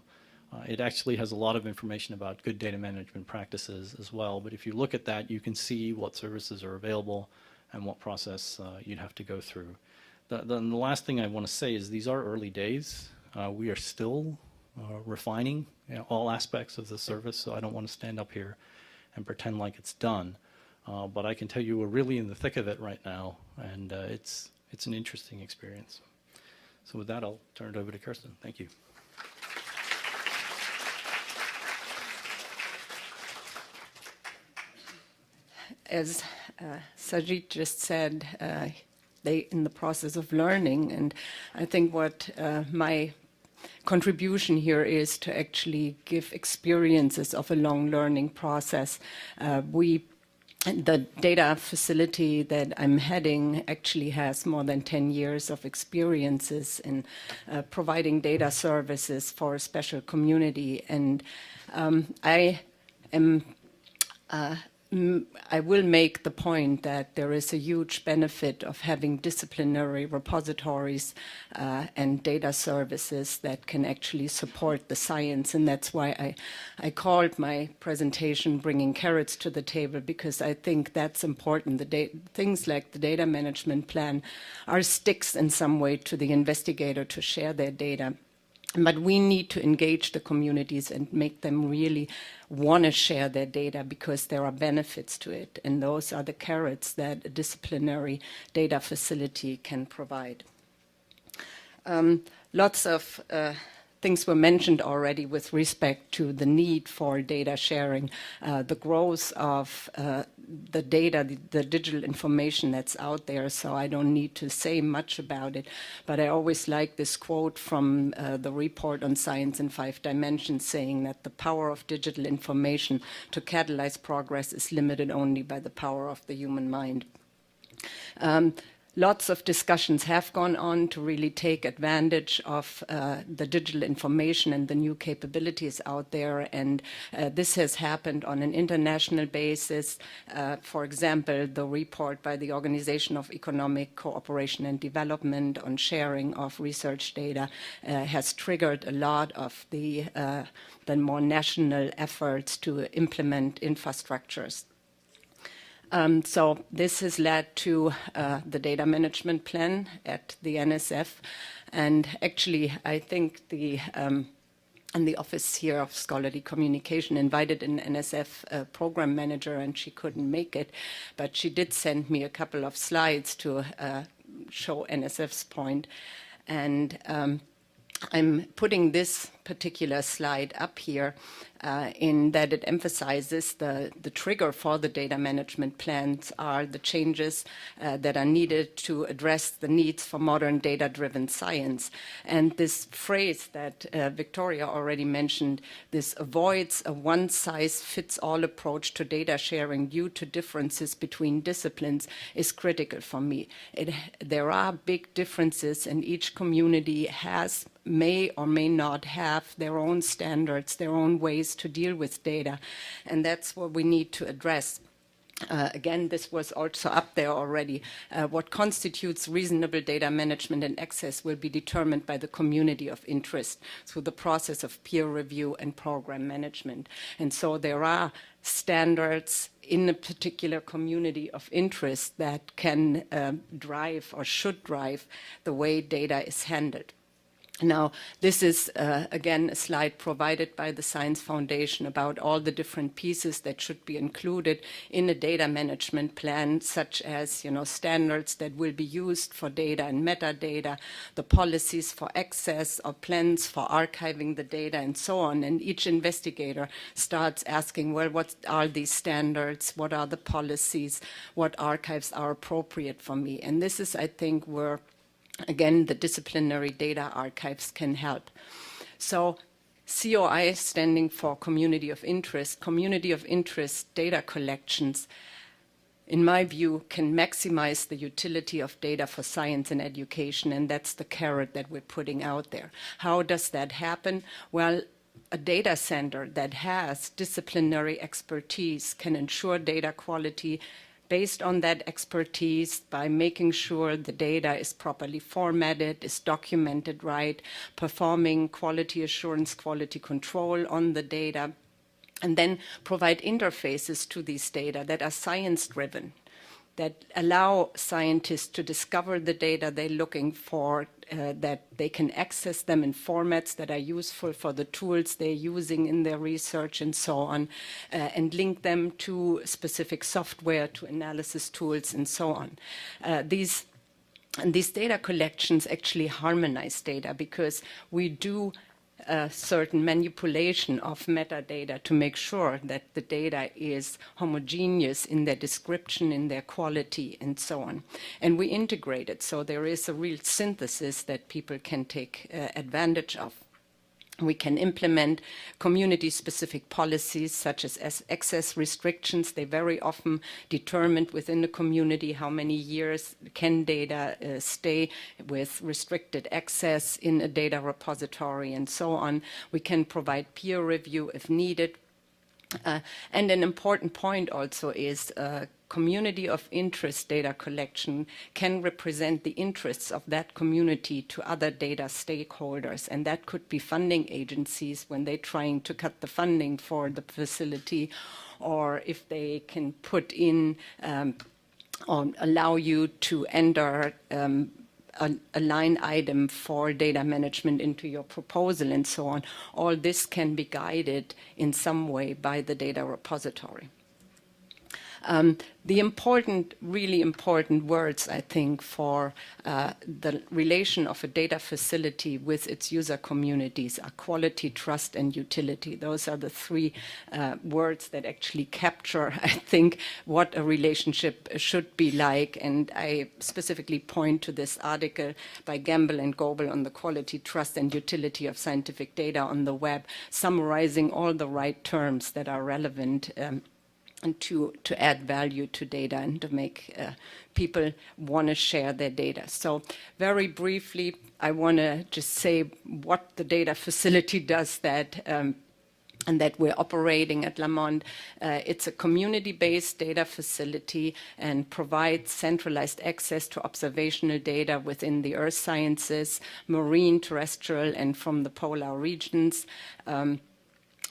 It actually has a lot of information about good data management practices as well, but if you look at that, you can see what services are available and what process you'd have to go through. The last thing I want to say is these are early days. We are still refining all aspects of the service, so I don't want to stand up here and pretend like it's done. But I can tell you we're really in the thick of it right now, and it's an interesting experience. So with that, I'll turn it over to Kerstin. Thank you. As Sayeed just said, they in the process of learning, and I think what my contribution here is to actually give experiences of a long learning process. The data facility that I'm heading actually has more than 10 years of experiences in providing data services for a special community, and I will make the point that there is a huge benefit of having disciplinary repositories and data services that can actually support the science, and that's why I called my presentation Bringing Carrots to the Table, because I think that's important. Things like the data management plan are sticks in some way to the investigator to share their data. But we need to engage the communities and make them really want to share their data because there are benefits to it. And those are the carrots that a disciplinary data facility can provide. Lots of things were mentioned already with respect to the need for data sharing, the growth of the data, the digital information that's out there, so I don't need to say much about it. But I always like this quote from the report on Science in 5 Dimensions, saying that the power of digital information to catalyze progress is limited only by the power of the human mind. Lots of discussions have gone on to really take advantage of the digital information and the new capabilities out there, and this has happened on an international basis. For example, the report by the Organization of Economic Cooperation and Development on sharing of research data has triggered a lot of the more national efforts to implement infrastructures. So this has led to the data management plan at the NSF. And actually, I think the Office here of Scholarly Communication invited an NSF program manager, and she couldn't make it. But she did send me a couple of slides to show NSF's point. And I'm putting this particular slide up here in that it emphasizes the trigger for the data management plans are the changes that are needed to address the needs for modern data-driven science. And this phrase that Victoria already mentioned, this avoids a one-size-fits-all approach to data sharing due to differences between disciplines, is critical for me. There are big differences, and each community may or may not have their own standards, their own ways to deal with data, and that's what we need to address. Again, this was also up there already. What constitutes reasonable data management and access will be determined by the community of interest through the process of peer review and program management. And so there are standards in a particular community of interest that can drive or should drive the way data is handled. Now, this is, again, a slide provided by the Science Foundation about all the different pieces that should be included in a data management plan, such as, standards that will be used for data and metadata, the policies for access or plans for archiving the data, and so on. And each investigator starts asking, well, what are these standards? What are the policies? What archives are appropriate for me? And this is, I think, where again, the disciplinary data archives can help. So COI standing for Community of Interest data collections, in my view, can maximize the utility of data for science and education, and that's the carrot that we're putting out there. How does that happen? Well, a data center that has disciplinary expertise can ensure data quality based on that expertise by making sure the data is properly formatted, is documented right, performing quality assurance, quality control on the data, and then provide interfaces to these data that are science-driven, that allow scientists to discover the data they're looking for, that they can access them in formats that are useful for the tools they're using in their research and so on, and link them to specific software, to analysis tools and so on. These data collections actually harmonize data because we do certain manipulation of metadata to make sure that the data is homogeneous in their description, in their quality, and so on. And we integrate it, so there is a real synthesis that people can take advantage of. We can implement community-specific policies such as access restrictions. They very often determined within the community how many years can data stay with restricted access in a data repository and so on. We can provide peer review if needed. And an important point also is community of interest data collection can represent the interests of that community to other data stakeholders, and that could be funding agencies when they're trying to cut the funding for the facility, or if they can put in or allow you to enter a line item for data management into your proposal and so on. All this can be guided in some way by the data repository. The really important words, I think, for the relation of a data facility with its user communities are quality, trust, and utility. Those are the three words that actually capture, I think, what a relationship should be like. And I specifically point to this article by Gamble and Goebel on the quality, trust, and utility of scientific data on the web, summarizing all the right terms that are relevant and to add value to data and to make people want to share their data. So very briefly, I want to just say what the data facility does and that we're operating at Lamont. It's a community-based data facility and provides centralized access to observational data within the earth sciences, marine, terrestrial, and from the polar regions.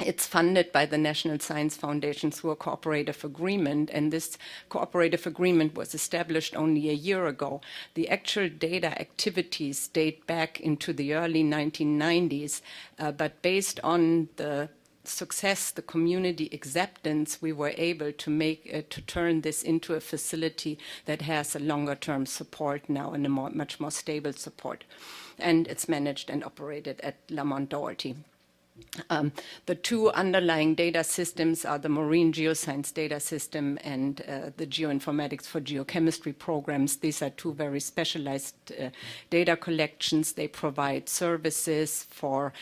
It's funded by the National Science Foundation through a cooperative agreement, and this cooperative agreement was established only a year ago. The actual data activities date back into the early 1990s, but based on the success, the community acceptance, we were able to turn this into a facility that has a longer-term support now and a much more stable support. And it's managed and operated at Lamont-Doherty. The two underlying data systems are the Marine Geoscience Data System and the Geoinformatics for Geochemistry programs. These are two very specialized data collections. They provide services for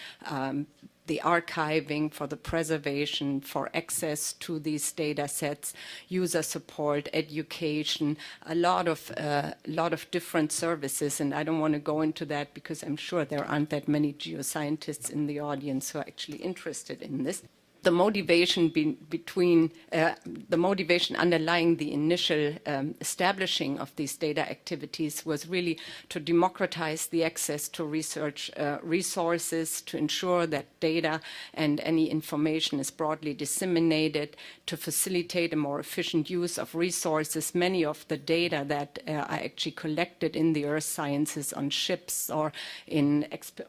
the archiving, for the preservation, for access to these data sets, user support, education, a lot of different services. And I don't want to go into that because I'm sure there aren't that many geoscientists in the audience who are actually interested in this. The motivation the motivation underlying the initial establishing of these data activities was really to democratize the access to research resources, to ensure that data and any information is broadly disseminated, to facilitate a more efficient use of resources. Many of the data that are actually collected in the earth sciences on ships or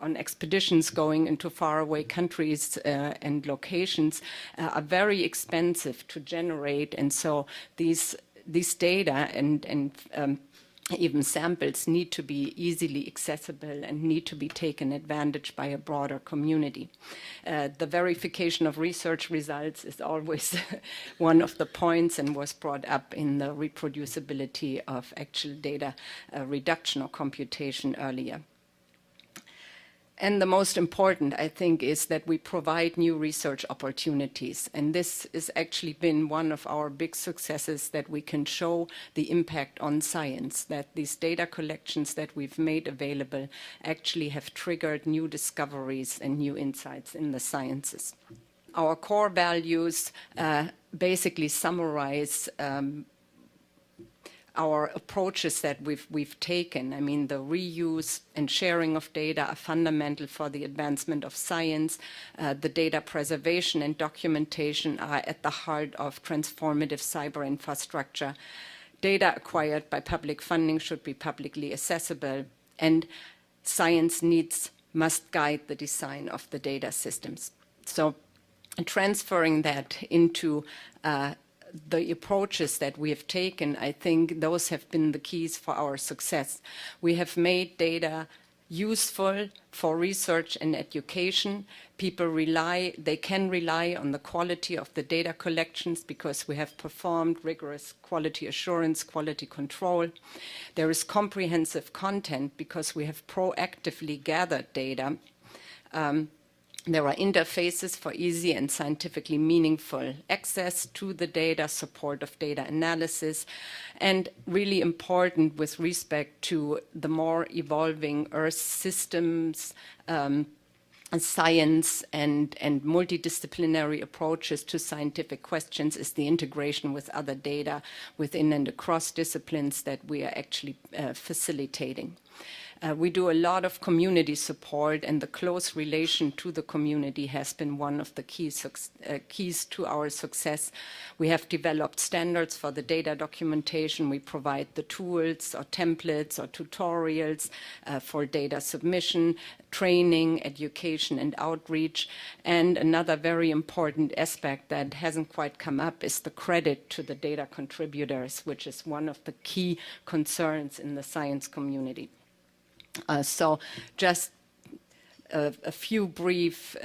on expeditions going into faraway countries and locations are very expensive to generate, and so these data and even samples need to be easily accessible and need to be taken advantage by a broader community. The verification of research results is always one of the points and was brought up in the reproducibility of actual data reduction or computation earlier. And the most important, I think, is that we provide new research opportunities. And this has actually been one of our big successes, that we can show the impact on science, that these data collections that we've made available actually have triggered new discoveries and new insights in the sciences. Our core values basically summarize our approaches that we've taken. I mean, the reuse and sharing of data are fundamental for the advancement of science. The data preservation and documentation are at the heart of transformative cyber infrastructure. Data acquired by public funding should be publicly accessible, and science needs must guide the design of the data systems. So transferring that into the approaches that we have taken, I think those have been the keys for our success. We have made data useful for research and education. People can rely on the quality of the data collections because we have performed rigorous quality assurance, quality control. There is comprehensive content because we have proactively gathered data. There are interfaces for easy and scientifically meaningful access to the data, support of data analysis, and really important with respect to the more evolving Earth systems, science and multidisciplinary approaches to scientific questions is the integration with other data within and across disciplines that we are actually facilitating. We do a lot of community support, and the close relation to the community has been one of the keys to our success. We have developed standards for the data documentation. We provide the tools or templates or tutorials for data submission, training, education, and outreach. And another very important aspect that hasn't quite come up is the credit to the data contributors, which is one of the key concerns in the science community. So just a few brief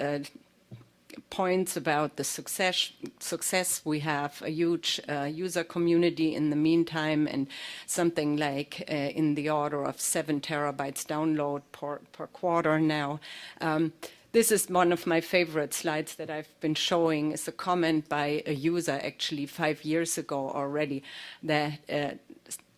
points about the success. We have a huge user community in the meantime, and something like in the order of 7 terabytes download per quarter now. This is one of my favorite slides that I've been showing. It's a comment by a user actually 5 years ago already that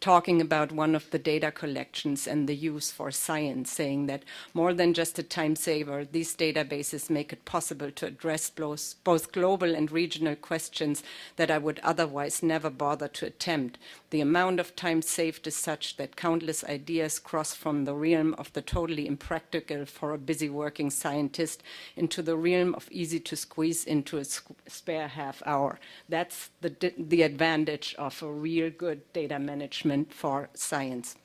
talking about one of the data collections and the use for science, saying that more than just a time saver, these databases make it possible to address both global and regional questions that I would otherwise never bother to attempt. The amount of time saved is such that countless ideas cross from the realm of the totally impractical for a busy working scientist into the realm of easy to squeeze into a spare half hour. That's the advantage of a real good data management for science.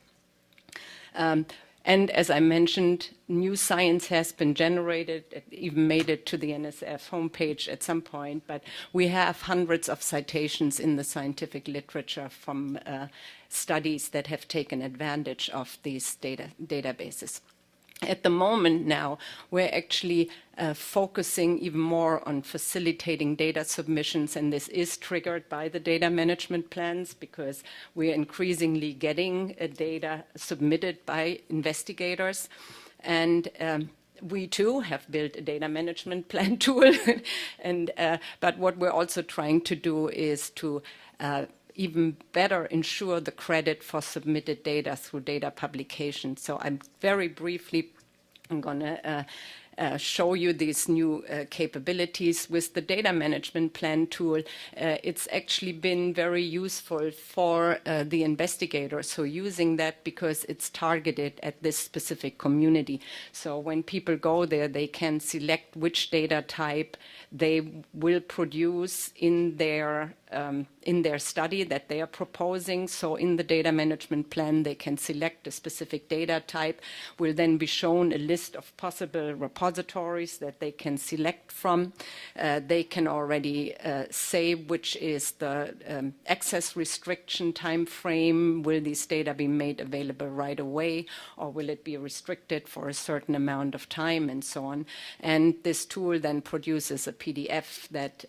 And as I mentioned, new science has been generated. It even made it to the NSF homepage at some point, but we have hundreds of citations in the scientific literature from studies that have taken advantage of these databases. At the moment now, we're actually focusing even more on facilitating data submissions, and this is triggered by the data management plans because we're increasingly getting data submitted by investigators. And we too have built a data management plan tool, but what we're also trying to do is to even better ensure the credit for submitted data through data publication. So I'm very briefly, I'm going to show you these new capabilities with the data management plan tool. It's actually been very useful for the investigators. So using that because it's targeted at this specific community. So when people go there, they can select which data type they will produce in their study that they are proposing. So in the data management plan, they can select a specific data type. Will then be shown a list of possible repositories that they can select from. They can already say which is the access restriction time frame. Will these data be made available right away, or will it be restricted for a certain amount of time, and so on. And this tool then produces a PDF that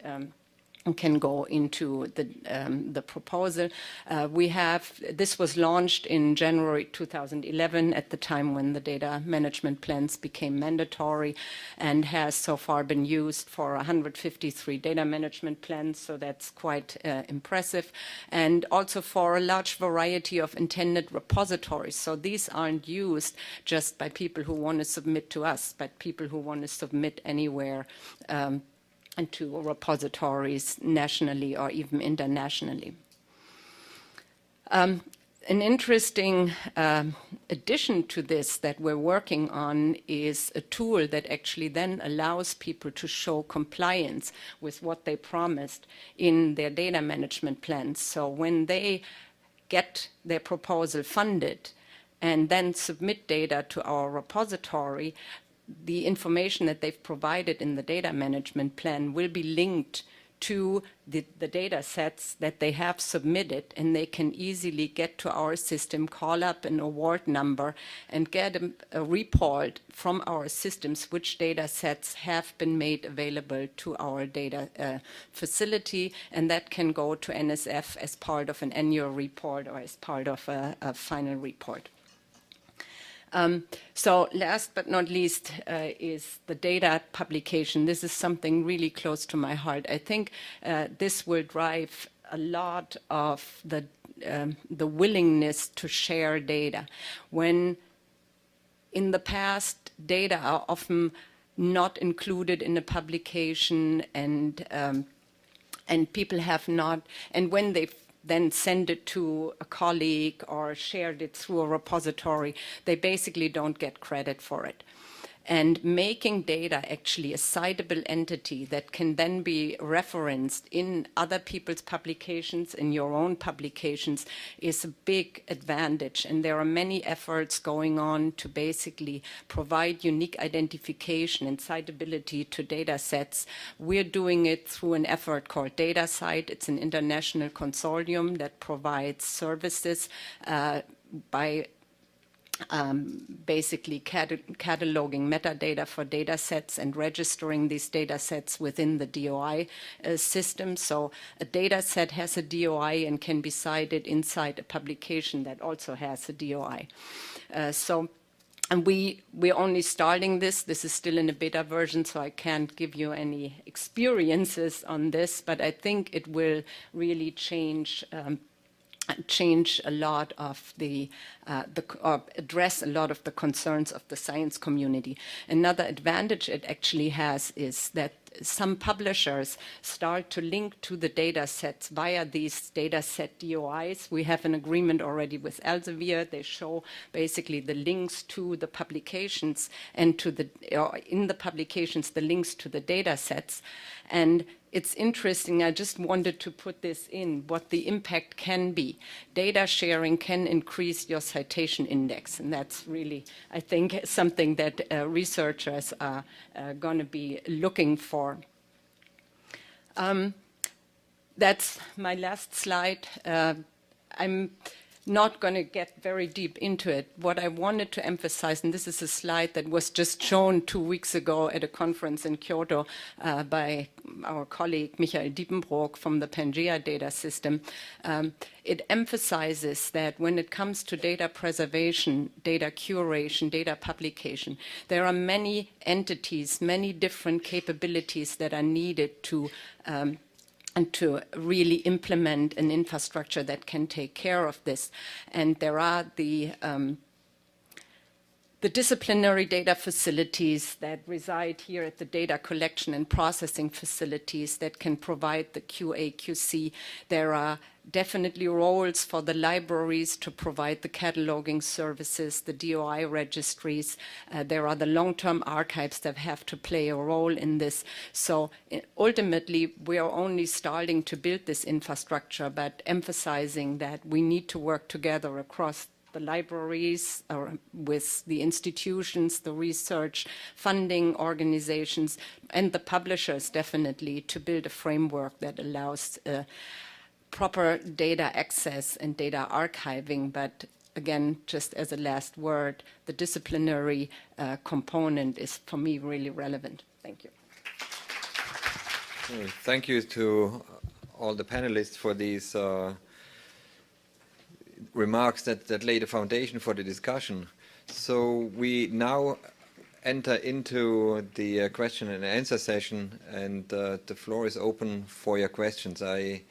can go into the proposal. This was launched in January 2011 at the time when the data management plans became mandatory, and has so far been used for 153 data management plans, so that's quite impressive, and also for a large variety of intended repositories. So these aren't used just by people who want to submit to us, but people who want to submit anywhere and to repositories nationally or even internationally. An interesting addition to this that we're working on is a tool that actually then allows people to show compliance with what they promised in their data management plans. So when they get their proposal funded and then submit data to our repository, the information that they've provided in the data management plan will be linked to the data sets that they have submitted, and they can easily get to our system, call up an award number, and get a report from our systems which data sets have been made available to our data facility, and that can go to NSF as part of an annual report or as part of a final report. So last but not least is the data publication. This is something really close to my heart. I think this will drive a lot of the willingness to share data. When in the past, data are often not included in a publication, and people have not, and when they've then send it to a colleague or shared it through a repository, they basically don't get credit for it. And making data actually a citable entity that can then be referenced in other people's publications, in your own publications, is a big advantage. And there are many efforts going on to basically provide unique identification and citability to data sets. We're doing it through an effort called DataCite. It's an international consortium that provides services by basically cataloging metadata for data sets and registering these data sets within the DOI system. So a data set has a DOI and can be cited inside a publication that also has a DOI. So And we're only starting this. This is still in a beta version, so I can't give you any experiences on this, but I think it will really change a lot of or address a lot of the concerns of the science community. Another advantage it actually has is that some publishers start to link to the data sets via these data set DOIs. We have an agreement already with Elsevier. They show basically the links to the publications and to in the publications, the links to the data sets. And it's interesting, I just wanted to put this in, what the impact can be. Data sharing can increase your citation index, and that's really, I think, something that researchers are going to be looking for. That's my last slide. I'm not going to get very deep into it. What I wanted to emphasize, and this is a slide that was just shown 2 weeks ago at a conference in Kyoto by our colleague Michael Diepenbrock from the Pangea data system. It emphasizes that when it comes to data preservation, data curation, data publication, there are many entities, many different capabilities that are needed to and to really implement an infrastructure that can take care of this. And there are the disciplinary data facilities that reside here at the data collection and processing facilities that can provide the QA/QC. There are definitely roles for the libraries to provide the cataloging services, the DOI registries. There are the long-term archives that have to play a role in this. So ultimately, we are only starting to build this infrastructure, but emphasizing that we need to work together across the libraries, or with the institutions, the research funding organizations, and the publishers definitely, to build a framework that allows proper data access and data archiving. But again, just as a last word, the disciplinary component is, for me, really relevant. Thank you. Thank you to all the panelists for these remarks that lay the foundation for the discussion. So we now enter into the question and answer session, and the floor is open for your questions. I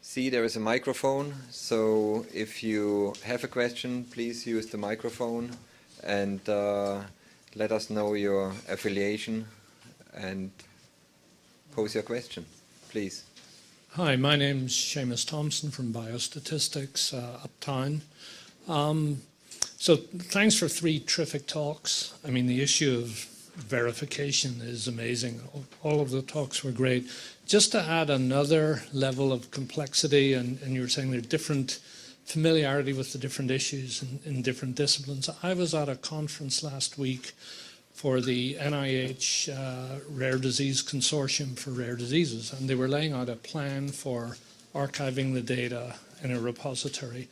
see there is a microphone, so if you have a question, please use the microphone and let us know your affiliation and pose your question, please. Hi, my name's Seamus Thompson from Biostatistics, Uptown. So thanks for 3 terrific talks. I mean, the issue of verification is amazing. All of the talks were great. Just to add another level of complexity, and you were saying there's different familiarity with the different issues in different disciplines. I was at a conference last week for the NIH Rare Disease Consortium for Rare Diseases, and they were laying out a plan for archiving the data in a repository.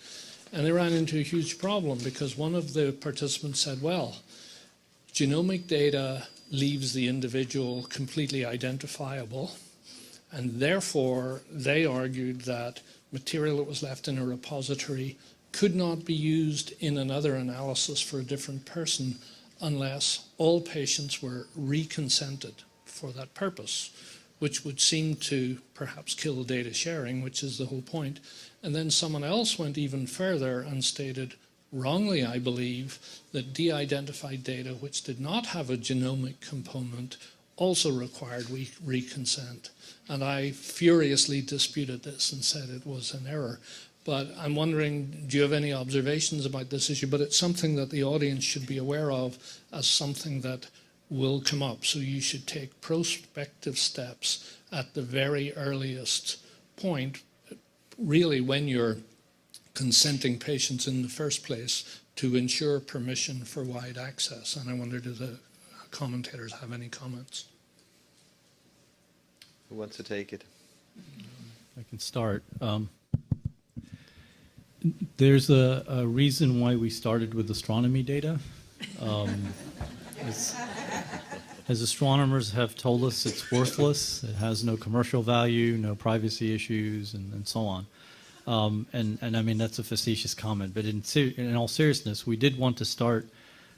And they ran into a huge problem because one of the participants said, well, genomic data leaves the individual completely identifiable, and therefore they argued that material that was left in a repository could not be used in another analysis for a different person unless all patients were reconsented for that purpose, which would seem to perhaps kill data sharing, which is the whole point. And then someone else went even further and stated, wrongly I believe, that de-identified data which did not have a genomic component also required reconsent. And I furiously disputed this and said it was an error. But I'm wondering, do you have any observations about this issue? But it's something that the audience should be aware of as something that will come up. So you should take prospective steps at the very earliest point, really when you're consenting patients in the first place, to ensure permission for wide access. And I wonder, do the commentators have any comments? Who wants to take it? I can start. There's a reason why we started with astronomy data. As astronomers have told us, it's worthless. It has no commercial value, no privacy issues, and so on. And I mean, that's a facetious comment. But in all seriousness, we did want to start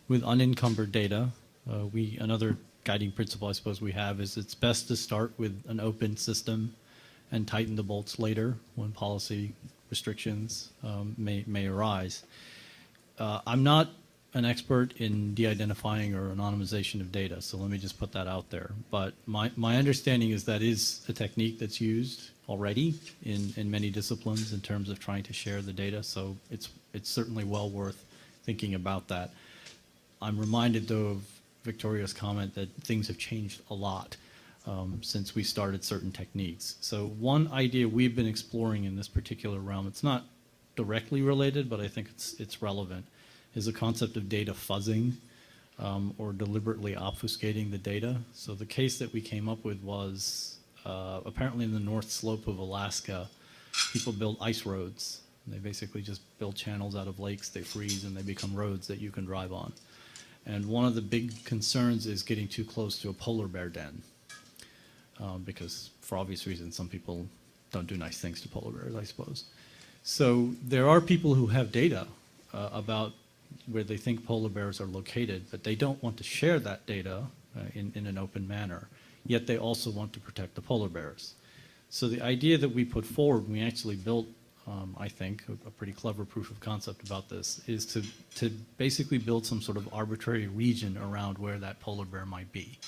with unencumbered data. Another guiding principle I suppose we have is it's best to start with an open system and tighten the bolts later when policy restrictions may arise. I'm not an expert in de-identifying or anonymization of data, so let me just put that out there. But my understanding is that is a technique that's used already in many disciplines in terms of trying to share the data, so it's certainly well worth thinking about that. I'm reminded, though, of Victoria's comment that things have changed a lot since we started certain techniques. So one idea we've been exploring in this particular realm, it's not directly related, but I think it's relevant, is the concept of data fuzzing or deliberately obfuscating the data. So the case that we came up with was apparently in the North Slope of Alaska, people build ice roads. They basically just build channels out of lakes, they freeze, and they become roads that you can drive on. And one of the big concerns is getting too close to a polar bear den, because for obvious reasons, some people don't do nice things to polar bears, I suppose. So there are people who have data about where they think polar bears are located, but they don't want to share that data in an open manner, yet they also want to protect the polar bears. So the idea that we put forward, we actually built, I think, a pretty clever proof of concept about this, is to basically build some sort of arbitrary region around where that polar bear might be.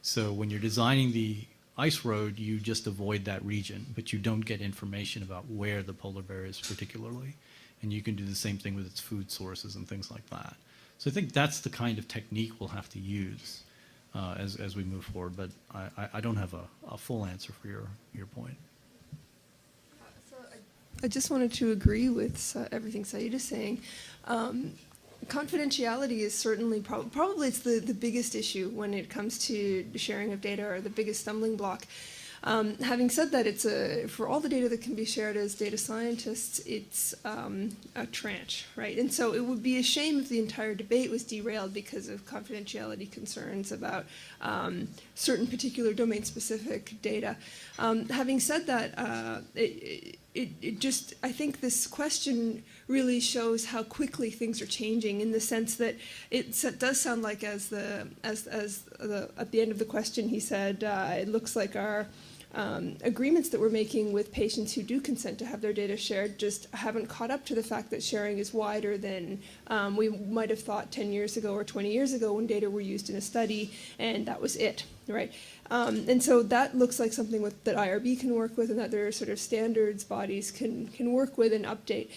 So when you're designing the ice road, you just avoid that region, but you don't get information about where the polar bear is particularly. And you can do the same thing with its food sources and things like that. So I think that's the kind of technique we'll have to use as we move forward, but I don't have a full answer for your point. So I just wanted to agree with everything Sayeed is saying. Confidentiality is certainly, probably it's the biggest issue when it comes to sharing of data, or the biggest stumbling block. Having said that, for all the data that can be shared as data scientists, it's a tranche, right? And so it would be a shame if the entire debate was derailed because of confidentiality concerns about certain particular domain-specific data. Having said that, I think this question really shows how quickly things are changing, in the sense that it does sound like, at the end of the question, he said, it looks like our agreements that we're making with patients who do consent to have their data shared just haven't caught up to the fact that sharing is wider than we might have thought 10 years ago or 20 years ago, when data were used in a study and that was it, right? And so that looks like something that IRB can work with, and that other sort of standards bodies can work with and update.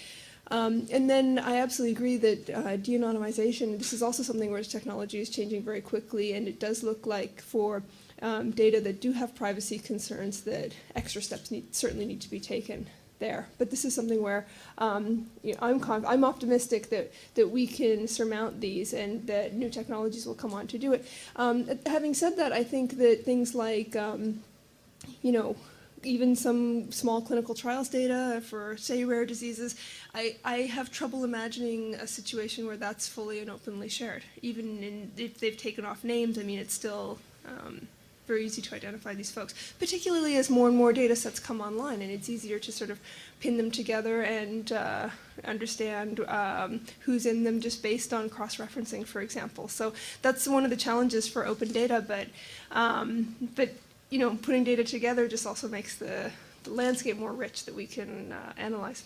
And then I absolutely agree that de-anonymization, this is also something where technology is changing very quickly, and it does look like for data that do have privacy concerns that extra steps certainly need to be taken there. But this is something where I'm optimistic that we can surmount these, and that new technologies will come on to do it. Having said that, I think that things like, even some small clinical trials data for, say, rare diseases, I have trouble imagining a situation where that's fully and openly shared. Even if they've taken off names, I mean, it's still very easy to identify these folks, particularly as more and more data sets come online, and it's easier to sort of pin them together and understand who's in them just based on cross-referencing, for example. So that's one of the challenges for open data, but putting data together just also makes the landscape more rich that we can analyze.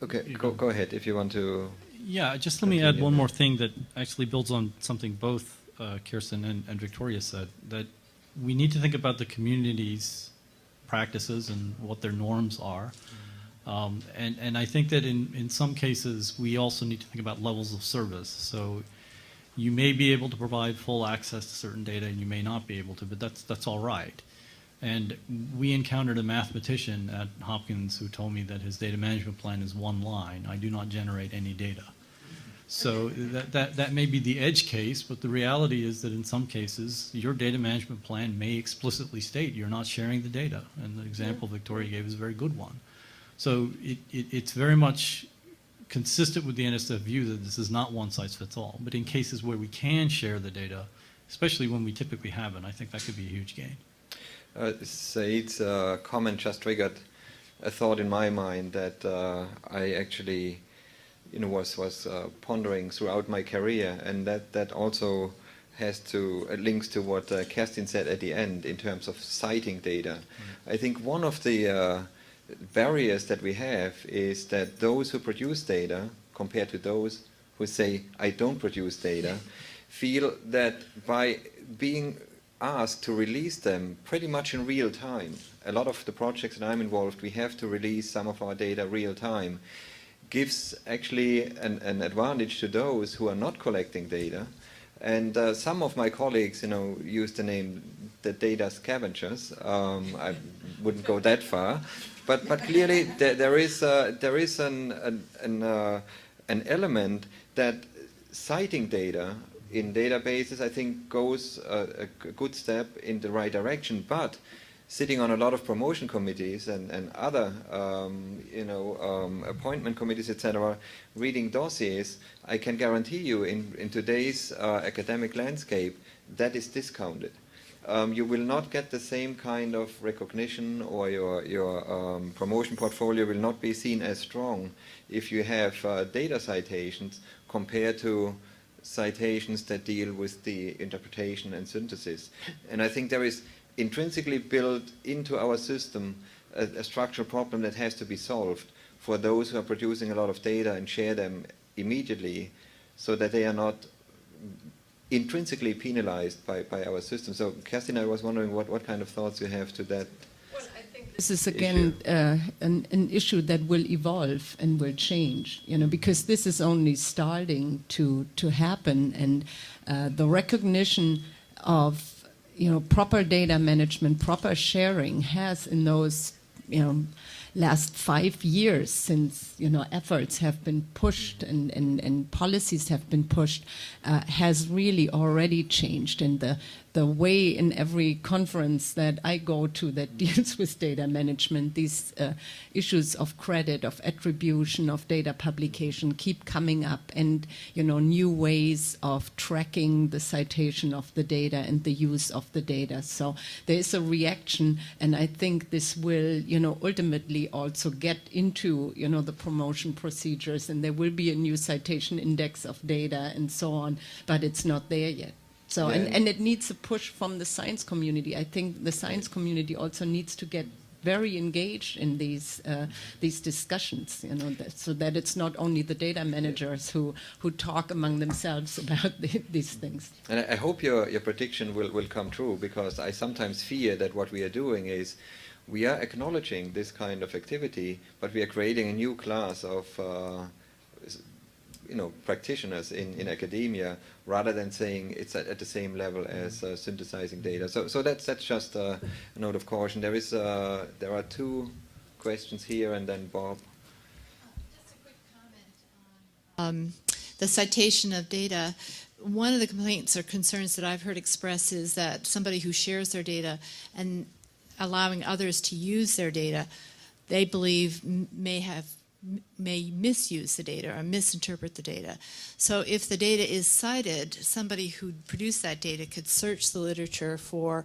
Okay, go ahead if you want to. Yeah, just let me add one more thing that actually builds on something both Kerstin and Victoria said, that we need to think about the community's practices and what their norms are. And I think that in some cases, we also need to think about levels of service. So you may be able to provide full access to certain data, and you may not be able to, but that's all right. And we encountered a mathematician at Hopkins who told me that his data management plan is one line: I do not generate any data. So that may be the edge case, but the reality is that in some cases, your data management plan may explicitly state you're not sharing the data. And the example Victoria gave is a very good one. So it's very much consistent with the NSF view that this is not one size fits all. But in cases where we can share the data, especially when we typically haven't, I think that could be a huge gain. Sayeed's comment just triggered a thought in my mind that I actually was pondering throughout my career, and that also has to links to what Kerstin said at the end in terms of citing data. I think one of the barriers that we have is that those who produce data, compared to those who say, I don't produce data, feel that by being asked to release them pretty much in real time, a lot of the projects that I'm involved, we have to release some of our data real time, gives actually an advantage to those who are not collecting data. And some of my colleagues, use the name the data scavengers. I wouldn't go that far, but clearly there is an element that citing data in databases, I think, goes a good step in the right direction. But sitting on a lot of promotion committees and other, appointment committees, etc., reading dossiers, I can guarantee you in today's academic landscape, that is discounted. You will not get the same kind of recognition, or your promotion portfolio will not be seen as strong if you have data citations compared to citations that deal with the interpretation and synthesis. And I think there is intrinsically built into our system a structural problem that has to be solved for those who are producing a lot of data and share them immediately, so that they are not intrinsically penalized by our system. So, Kerstin, I was wondering what kind of thoughts you have to that. Well, I think this is again an issue that will evolve and will change, because this is only starting to happen, and the recognition of proper data management, proper sharing has in those last 5 years, since efforts have been pushed and policies have been pushed, has really already changed. And the way in every conference that I go to that deals with data management, these issues of credit, of attribution, of data publication keep coming up, and new ways of tracking the citation of the data and the use of the data. So there is a reaction, and I think this will ultimately also get into the promotion procedures, and there will be a new citation index of data and so on, but it's not there yet. So, yeah. and it needs a push from the science community. I think the science community also needs to get very engaged in these discussions, so that it's not only the data managers who talk among themselves about these things. And I hope your prediction will come true, because I sometimes fear that what we are doing is we are acknowledging this kind of activity, but we are creating a new class of practitioners in academia, rather than saying it's at the same level as synthesizing data. So that's just a note of caution. There are 2 questions here, and then Bob. Just a quick comment on the citation of data. One of the complaints or concerns that I've heard expressed is that somebody who shares their data and allowing others to use their data, they believe may misuse the data or misinterpret the data. So if the data is cited, somebody who produced that data could search the literature for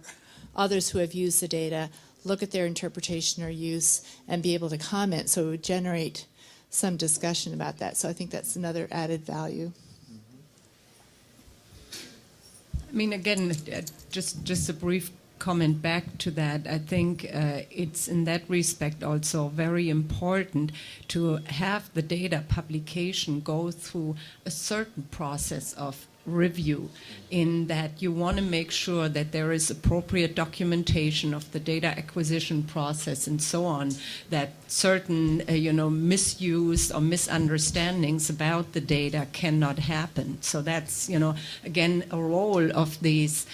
others who have used the data, look at their interpretation or use, and be able to comment. So it would generate some discussion about that. So I think that's another added value. I mean, again, just a brief comment back to that. I think it's in that respect also very important to have the data publication go through a certain process of review, in that you want to make sure that there is appropriate documentation of the data acquisition process and so on, that certain misuse or misunderstandings about the data cannot happen. So that's again a role of these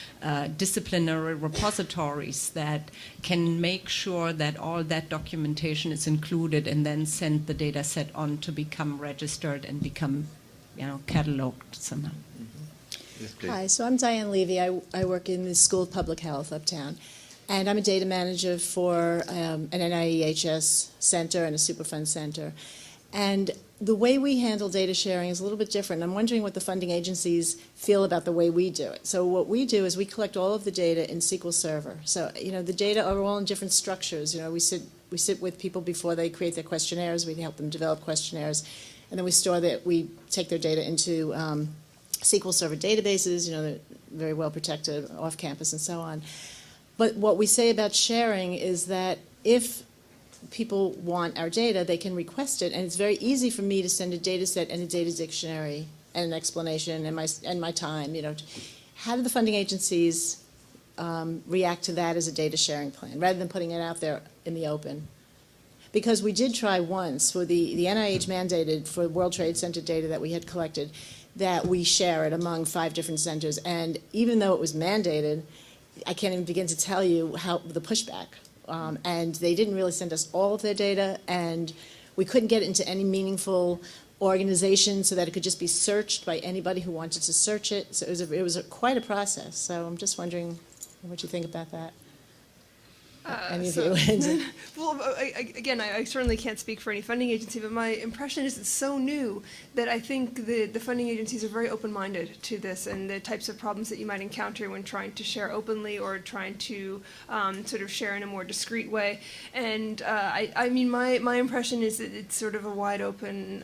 disciplinary repositories that can make sure that all that documentation is included, and then send the data set on to become registered and become cataloged somehow. Yes, please. Hi, so I'm Diane Levy. I work in the School of Public Health uptown, and I'm a data manager for an NIEHS center and a Superfund center. And the way we handle data sharing is a little bit different. I'm wondering what the funding agencies feel about the way we do it. So what we do is we collect all of the data in SQL Server. So the data are all in different structures. We sit with people before they create their questionnaires. We help them develop questionnaires. and then we take their data into SQL Server databases, they're very well protected off campus and so on. But what we say about sharing is that if people want our data, they can request it, and it's very easy for me to send a data set and a data dictionary and an explanation and my time. How do the funding agencies react to that as a data sharing plan, rather than putting it out there in the open? Because we did try once for the NIH mandated for World Trade Center data that we had collected, that we share it among 5 different centers, and even though it was mandated, I can't even begin to tell you how the pushback. And they didn't really send us all of their data, and we couldn't get it into any meaningful organization so that it could just be searched by anybody who wanted to search it. So it was quite a process. So I'm just wondering what you think about that. Any of you? Well, again, I certainly can't speak for any funding agency, but my impression is it's so new that I think the funding agencies are very open-minded to this and the types of problems that you might encounter when trying to share openly or trying to sort of share in a more discreet way. And I mean, my impression is that it's sort of a wide open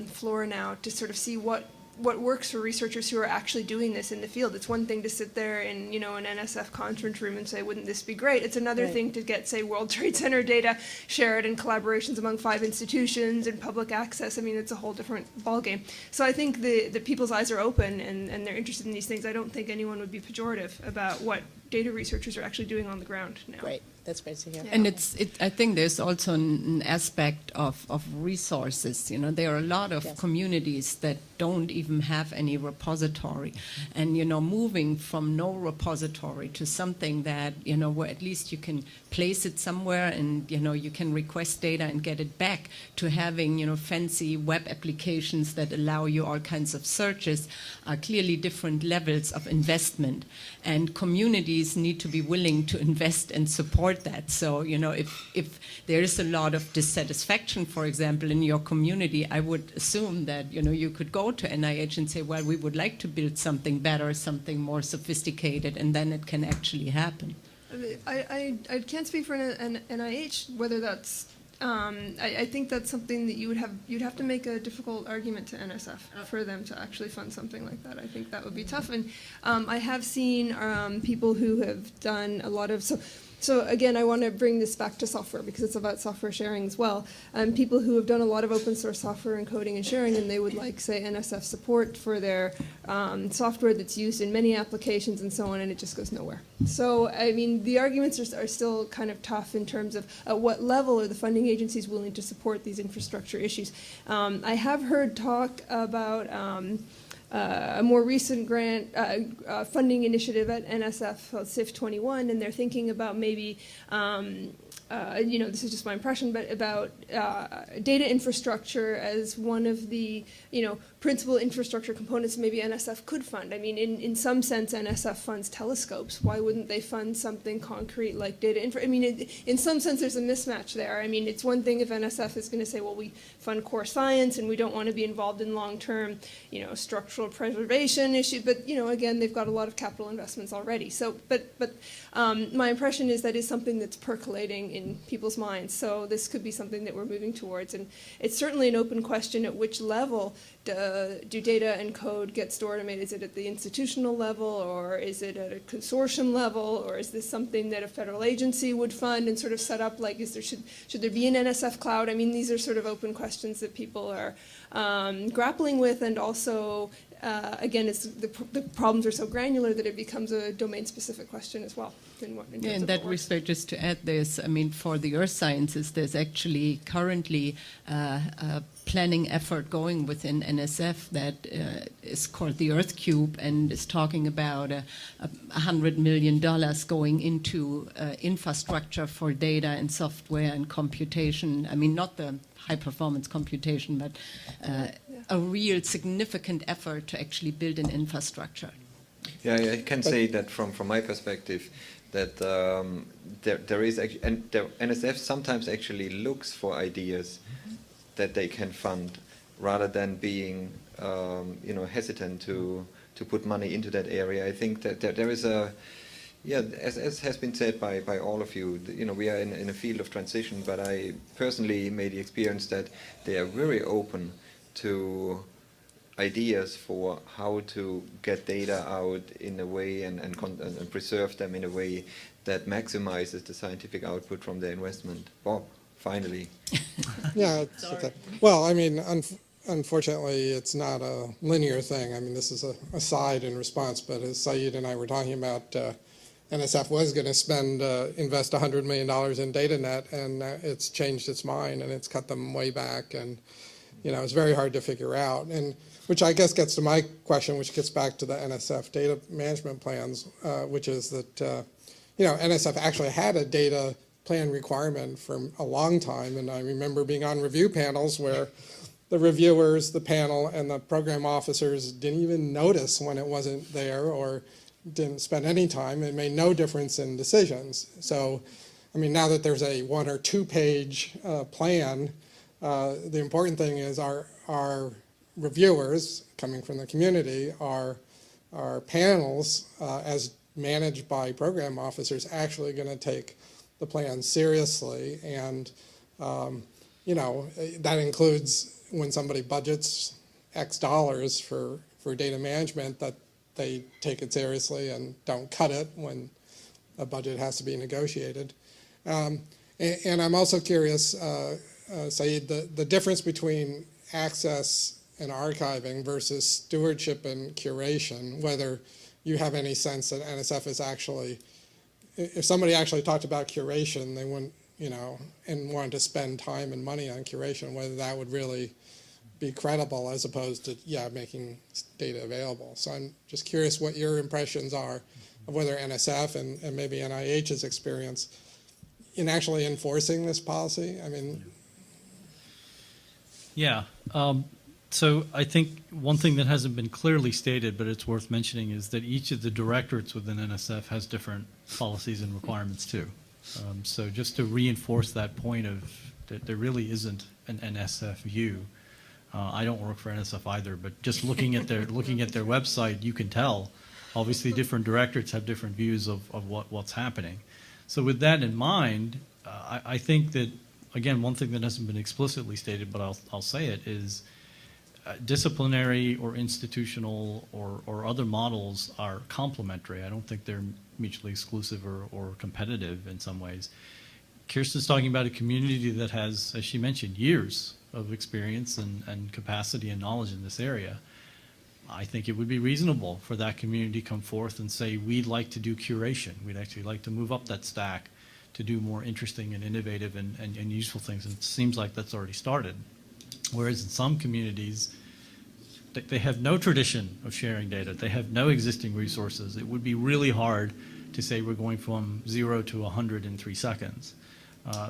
floor now to sort of see what works for researchers who are actually doing this in the field. It's one thing to sit there in, an NSF conference room and say, wouldn't this be great? It's another thing to get, say, World Trade Center data shared in collaborations among 5 institutions and public access. I mean, it's a whole different ballgame. So I think the people's eyes are open and they're interested in these things. I don't think anyone would be pejorative about what data researchers are actually doing on the ground now. Great. That's great to hear. Yeah. And I think there's also an aspect of resources. There are a lot of communities that don't even have any repository. And, moving from no repository to something that, where at least you can place it somewhere and, you can request data and get it back, to having, fancy web applications that allow you all kinds of searches, are clearly different levels of investment. And communities need to be willing to invest and support that. So, if there is a lot of dissatisfaction, for example, in your community, I would assume that, you could go to NIH and say, well, we would like to build something better, something more sophisticated, and then it can actually happen. I can't speak for an NIH, whether that's I think that's something that you'd have to make a difficult argument to NSF for them to actually fund something like that. I think that would be tough. And I have seen people who have done a lot of so again, I want to bring this back to software because it's about software sharing as well. People who have done a lot of open source software encoding and sharing, and they would like, say, NSF support for their software that's used in many applications and so on, and it just goes nowhere. So, I mean, the arguments are still kind of tough in terms of at what level are the funding agencies willing to support these infrastructure issues. I have heard talk about a more recent grant funding initiative at NSF called CIF21, and they're thinking about maybe, this is just my impression, but about data infrastructure as one of the, principal infrastructure components maybe NSF could fund. I mean, in some sense, NSF funds telescopes. Why wouldn't they fund something concrete like data infra? I mean, in some sense, there's a mismatch there. I mean, it's one thing if NSF is going to say, well, we fund core science and we don't want to be involved in long-term, structural preservation issues. But, again, they've got a lot of capital investments already. So, but my impression is that is something that's percolating in people's minds. So this could be something that we're moving towards. And it's certainly an open question at which level do data and code get stored? I mean, is it at the institutional level, or is it at a consortium level, or is this something that a federal agency would fund and sort of set up? Like, should there be an NSF cloud? I mean, these are sort of open questions that people are grappling with, and also, again, the problems are so granular that it becomes a domain-specific question as well. In that respect, just to add this, I mean, for the earth sciences, there's actually currently a planning effort going within NSF that is called the Earth Cube, and is talking about $100 million going into infrastructure for data and software and computation. I mean, not the high-performance computation, but a real significant effort to actually build an infrastructure. Yeah, I can say that from my perspective, that there is actually, and NSF sometimes actually looks for ideas that they can fund, rather than being hesitant to put money into that area. I think that there is as has been said by all of you, we are in a field of transition, but I personally made the experience that they are very open to ideas for how to get data out in a way and preserve them in a way that maximizes the scientific output from the investment? Bob, finally. Yeah. Well, I mean, unfortunately, it's not a linear thing. I mean, this is a aside in response, but as Sayeed and I were talking about, NSF was going to invest $100 million in DataNet, and it's changed its mind, and it's cut them way back, and it's very hard to figure out. And which I guess gets to my question, which gets back to the NSF data management plans, which is that NSF actually had a data plan requirement for a long time, and I remember being on review panels where the reviewers, the panel, and the program officers didn't even notice when it wasn't there or didn't spend any time. It made no difference in decisions. So, I mean, now that there's a 1 or 2 page plan, the important thing is our reviewers coming from the community, our panels as managed by program officers actually going to take the plan seriously, and that includes when somebody budgets X dollars for data management, that they take it seriously and don't cut it when a budget has to be negotiated. And I'm also curious, Sayeed, the difference between access and archiving versus stewardship and curation, whether you have any sense that NSF is actually, if somebody actually talked about curation, they wouldn't, and wanted to spend time and money on curation, whether that would really be credible as opposed to, making data available. So I'm just curious what your impressions are of whether NSF and maybe NIH's experience in actually enforcing this policy. I mean. Yeah. So I think one thing that hasn't been clearly stated, but it's worth mentioning, is that each of the directorates within NSF has different policies and requirements too. So just to reinforce that point of that there really isn't an NSF view. I don't work for NSF either, but just looking at their website, you can tell. Obviously, different directorates have different views of what's happening. So with that in mind, I think that, again, one thing that hasn't been explicitly stated, but I'll say it, is disciplinary or institutional or other models are complementary. I don't think they're mutually exclusive or competitive in some ways. Kerstin's talking about a community that has, as she mentioned, years of experience and capacity and knowledge in this area. I think it would be reasonable for that community to come forth and say, we'd like to do curation. We'd actually like to move up that stack to do more interesting and innovative and useful things. And it seems like that's already started. Whereas in some communities, they have no tradition of sharing data. They have no existing resources. It would be really hard to say we're going from 0 to 100 in 3 seconds.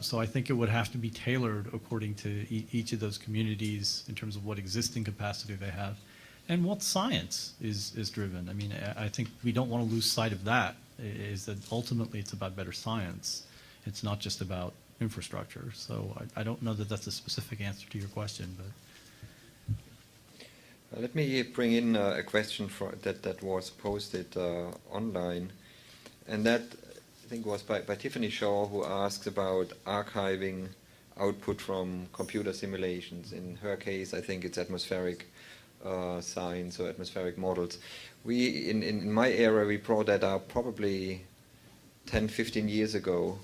So I think it would have to be tailored according to each of those communities in terms of what existing capacity they have and what science is driven. I mean, I think we don't want to lose sight of that, is that ultimately it's about better science. It's not just about infrastructure. So I don't know that that's a specific answer to your question, but. Let me bring in a question that was posted online, and that I think was by Tiffany Shaw, who asks about archiving output from computer simulations. In her case, I think it's atmospheric science or atmospheric models. We, in my era, we brought that up probably 10, 15 years ago,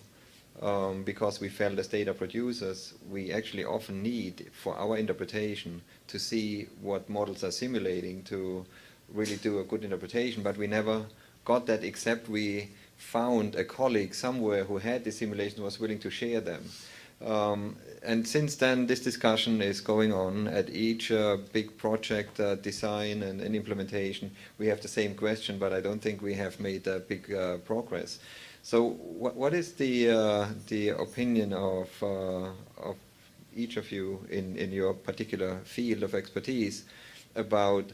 because we felt as data producers, we actually often need, for our interpretation, to see what models are simulating to really do a good interpretation, but we never got that except we found a colleague somewhere who had the simulation and was willing to share them. And since then, this discussion is going on at each big project design and implementation. We have the same question, but I don't think we have made big progress. So what is the opinion of each of you in your particular field of expertise about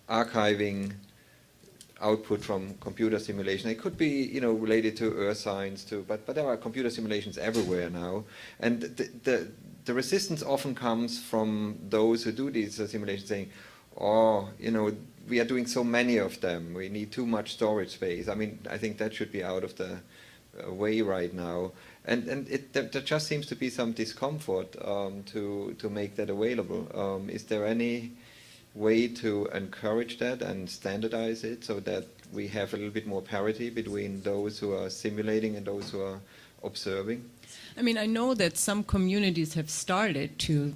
archiving output from computer simulation? It could be, related to earth science too, but there are computer simulations everywhere now, and the resistance often comes from those who do these simulations saying, "Oh, we are doing so many of them. We need too much storage space." I mean, I think that should be out of the way right now. And there just seems to be some discomfort to make that available. Is there any way to encourage that and standardize it so that we have a little bit more parity between those who are simulating and those who are observing? I mean, I know that some communities have started to,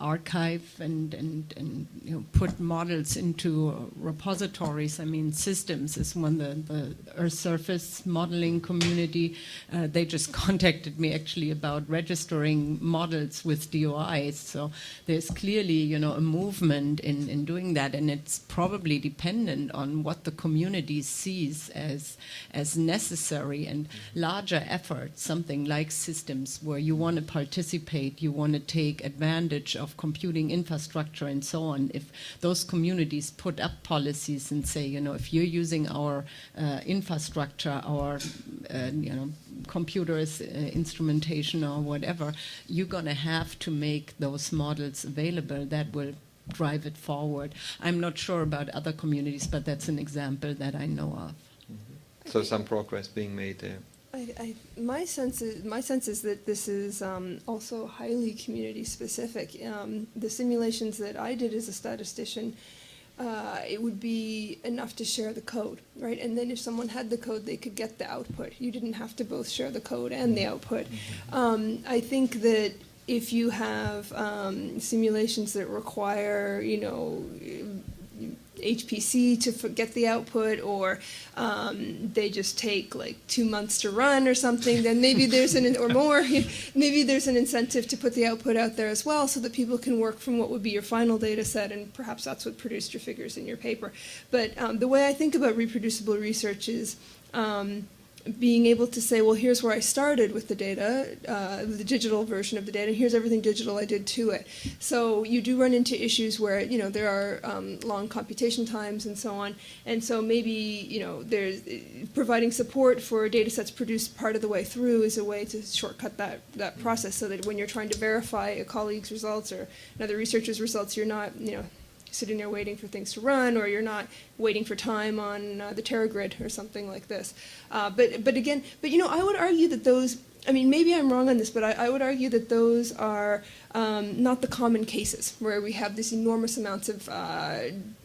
archive and put models into repositories. I mean, Systems is one, the Earth surface modeling community. They just contacted me actually about registering models with DOIs. So there's clearly, a movement in doing that, and it's probably dependent on what the community sees as necessary, and larger efforts, something like Systems, where you want to participate, you want to take advantage of computing infrastructure and so on. If those communities put up policies and say, if you're using our infrastructure, our computers, instrumentation or whatever, you're going to have to make those models available. That will drive it forward. I'm not sure about other communities, but that's an example that I know of. Mm-hmm. So some progress being made there. My sense is that this is also highly community specific. The simulations that I did as a statistician, it would be enough to share the code, right? And then if someone had the code, they could get the output. You didn't have to both share the code and the output. I think that if you have simulations that require, HPC to get the output, or they just take like 2 months to run or something, then maybe there's or more, maybe there's an incentive to put the output out there as well so that people can work from what would be your final data set, and perhaps that's what produced your figures in your paper. But the way I think about reproducible research is being able to say, well, here's where I started with the data, the digital version of the data, and here's everything digital I did to it. So you do run into issues where, there are long computation times and so on, and so maybe, there's providing support for data sets produced part of the way through is a way to shortcut that process, so that when you're trying to verify a colleague's results or another researcher's results, you're not, sitting there waiting for things to run, or you're not waiting for time on the TeraGrid or something like this. But again, I would argue that those, maybe I'm wrong on this, but I would argue that those are not the common cases where we have these enormous amounts of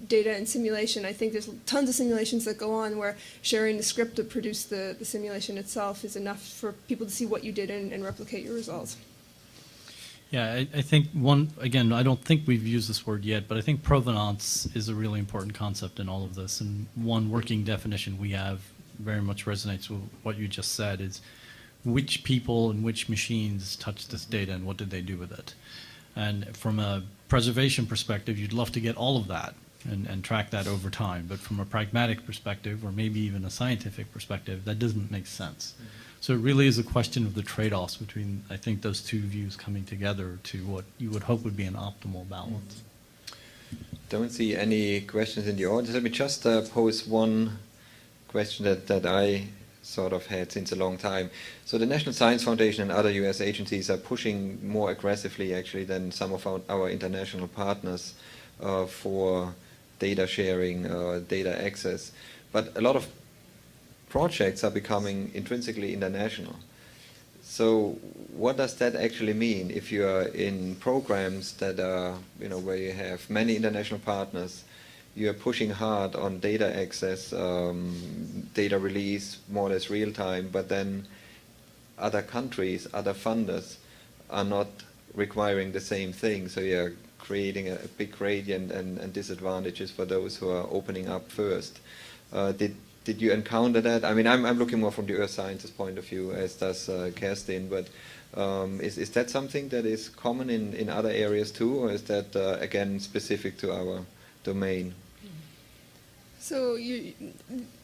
data and simulation. I think there's tons of simulations that go on where sharing the script that produced the simulation itself is enough for people to see what you did and replicate your results. Yeah, I think again, I don't think we've used this word yet, but I think provenance is a really important concept in all of this. And one working definition we have very much resonates with what you just said is which people and which machines touched this data and what did they do with it. And from a preservation perspective, you'd love to get all of that and track that over time. But from a pragmatic perspective, or maybe even a scientific perspective, that doesn't make sense. Mm-hmm. So it really is a question of the trade-offs between, I think, those two views coming together to what you would hope would be an optimal balance. Don't see any questions in the audience. Let me just pose one question that I sort of had since a long time. So the National Science Foundation and other US agencies are pushing more aggressively, actually, than some of our international partners for data sharing, data access. But a lot of projects are becoming intrinsically international. So what does that actually mean if you are in programs that are, where you have many international partners, you are pushing hard on data access, data release, more or less real time, but then other countries, other funders are not requiring the same thing. So you're creating a big gradient and disadvantages for those who are opening up first. Did you encounter that? I'm looking more from the earth sciences point of view, as does Kerstin, but is that something that is common in other areas too, or is that, again, specific to our domain? So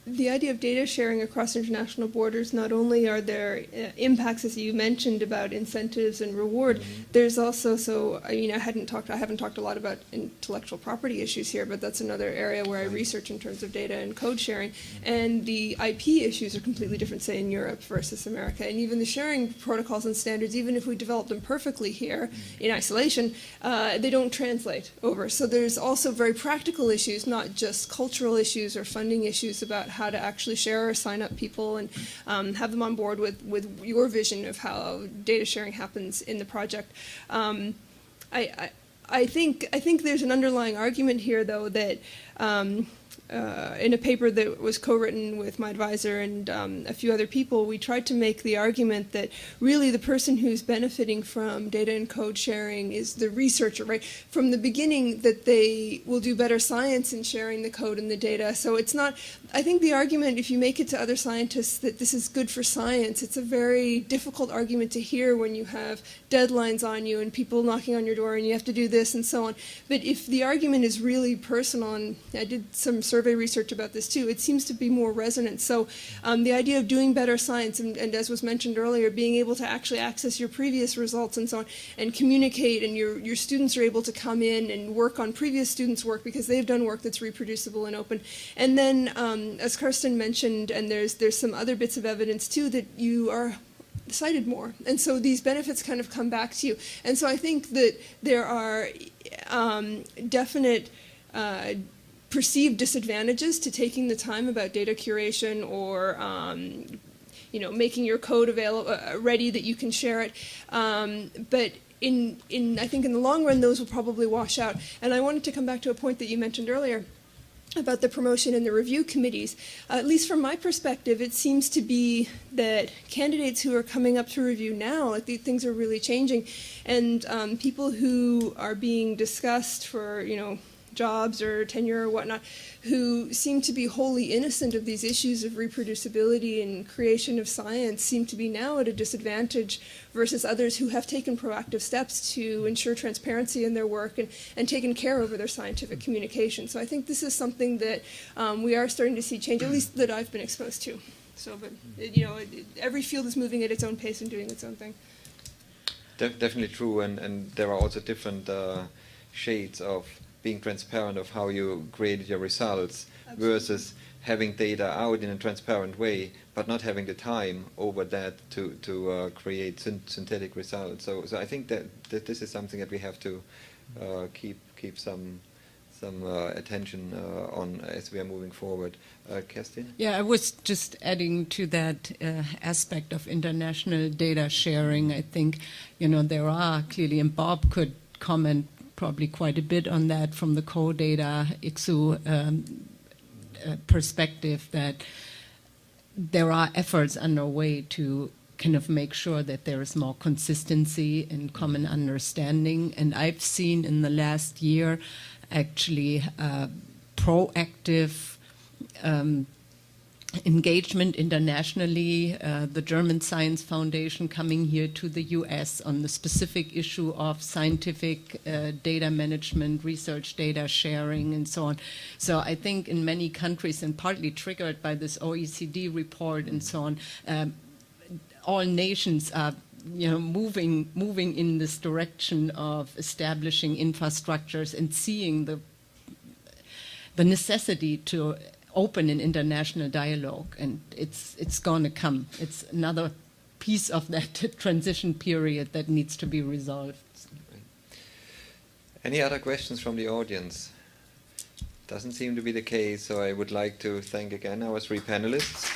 the idea of data sharing across international borders, not only are there impacts, as you mentioned, about incentives and reward, there's also, I haven't talked a lot about intellectual property issues here, but that's another area where I research in terms of data and code sharing. And the IP issues are completely different, say, in Europe versus America. And even the sharing protocols and standards, even if we develop them perfectly here in isolation, they don't translate over. So there's also very practical issues, not just cultural issues or funding issues, about how to actually share or sign up people and have them on board with your vision of how data sharing happens in the project. I think there's an underlying argument here, though, that in a paper that was co-written with my advisor and a few other people, we tried to make the argument that really the person who's benefiting from data and code sharing is the researcher, right? From the beginning, that they will do better science in sharing the code and the data. So it's not, I think the argument, if you make it to other scientists that this is good for science, it's a very difficult argument to hear when you have deadlines on you and people knocking on your door and you have to do this and so on. But if the argument is really personal, and I did some survey research about this too, it seems to be more resonant. So the idea of doing better science, and as was mentioned earlier, being able to actually access your previous results and so on, and communicate, and your students are able to come in and work on previous students' work because they've done work that's reproducible and open. And then, as Kerstin mentioned, and there's some other bits of evidence too, that you are cited more. And so these benefits kind of come back to you. And so I think that there are definite perceived disadvantages to taking the time about data curation or making your code available ready that you can share it. But I think in the long run, those will probably wash out. And I wanted to come back to a point that you mentioned earlier about the promotion and the review committees. At least from my perspective, it seems to be that candidates who are coming up to review now, like things are really changing, and people who are being discussed for, jobs or tenure or whatnot, who seem to be wholly innocent of these issues of reproducibility and creation of science, seem to be now at a disadvantage versus others who have taken proactive steps to ensure transparency in their work and taken care over their scientific communication. So I think this is something that we are starting to see change, at least that I've been exposed to. So, but every field is moving at its own pace and doing its own thing. Definitely true, and there are also different shades of being transparent of how you created your results. Absolutely. Versus having data out in a transparent way, but not having the time over that to create synthetic results. So I think that this is something that we have to keep some attention on as we are moving forward. Kerstin? Yeah, I was just adding to that aspect of international data sharing. I think, there are clearly, and Bob could comment probably quite a bit on that from the co-data ICSU perspective, that there are efforts underway to kind of make sure that there is more consistency and common understanding. And I've seen in the last year actually proactive engagement internationally, the German Science Foundation coming here to the US on the specific issue of scientific data management, research data sharing, and so on. So I think in many countries, and partly triggered by this OECD report and so on, all nations are moving in this direction of establishing infrastructures and seeing the necessity to open an international dialogue, and it's going to come. It's another piece of that transition period that needs to be resolved. Any other questions from the audience? Doesn't seem to be the case, so I would like to thank again our three panelists.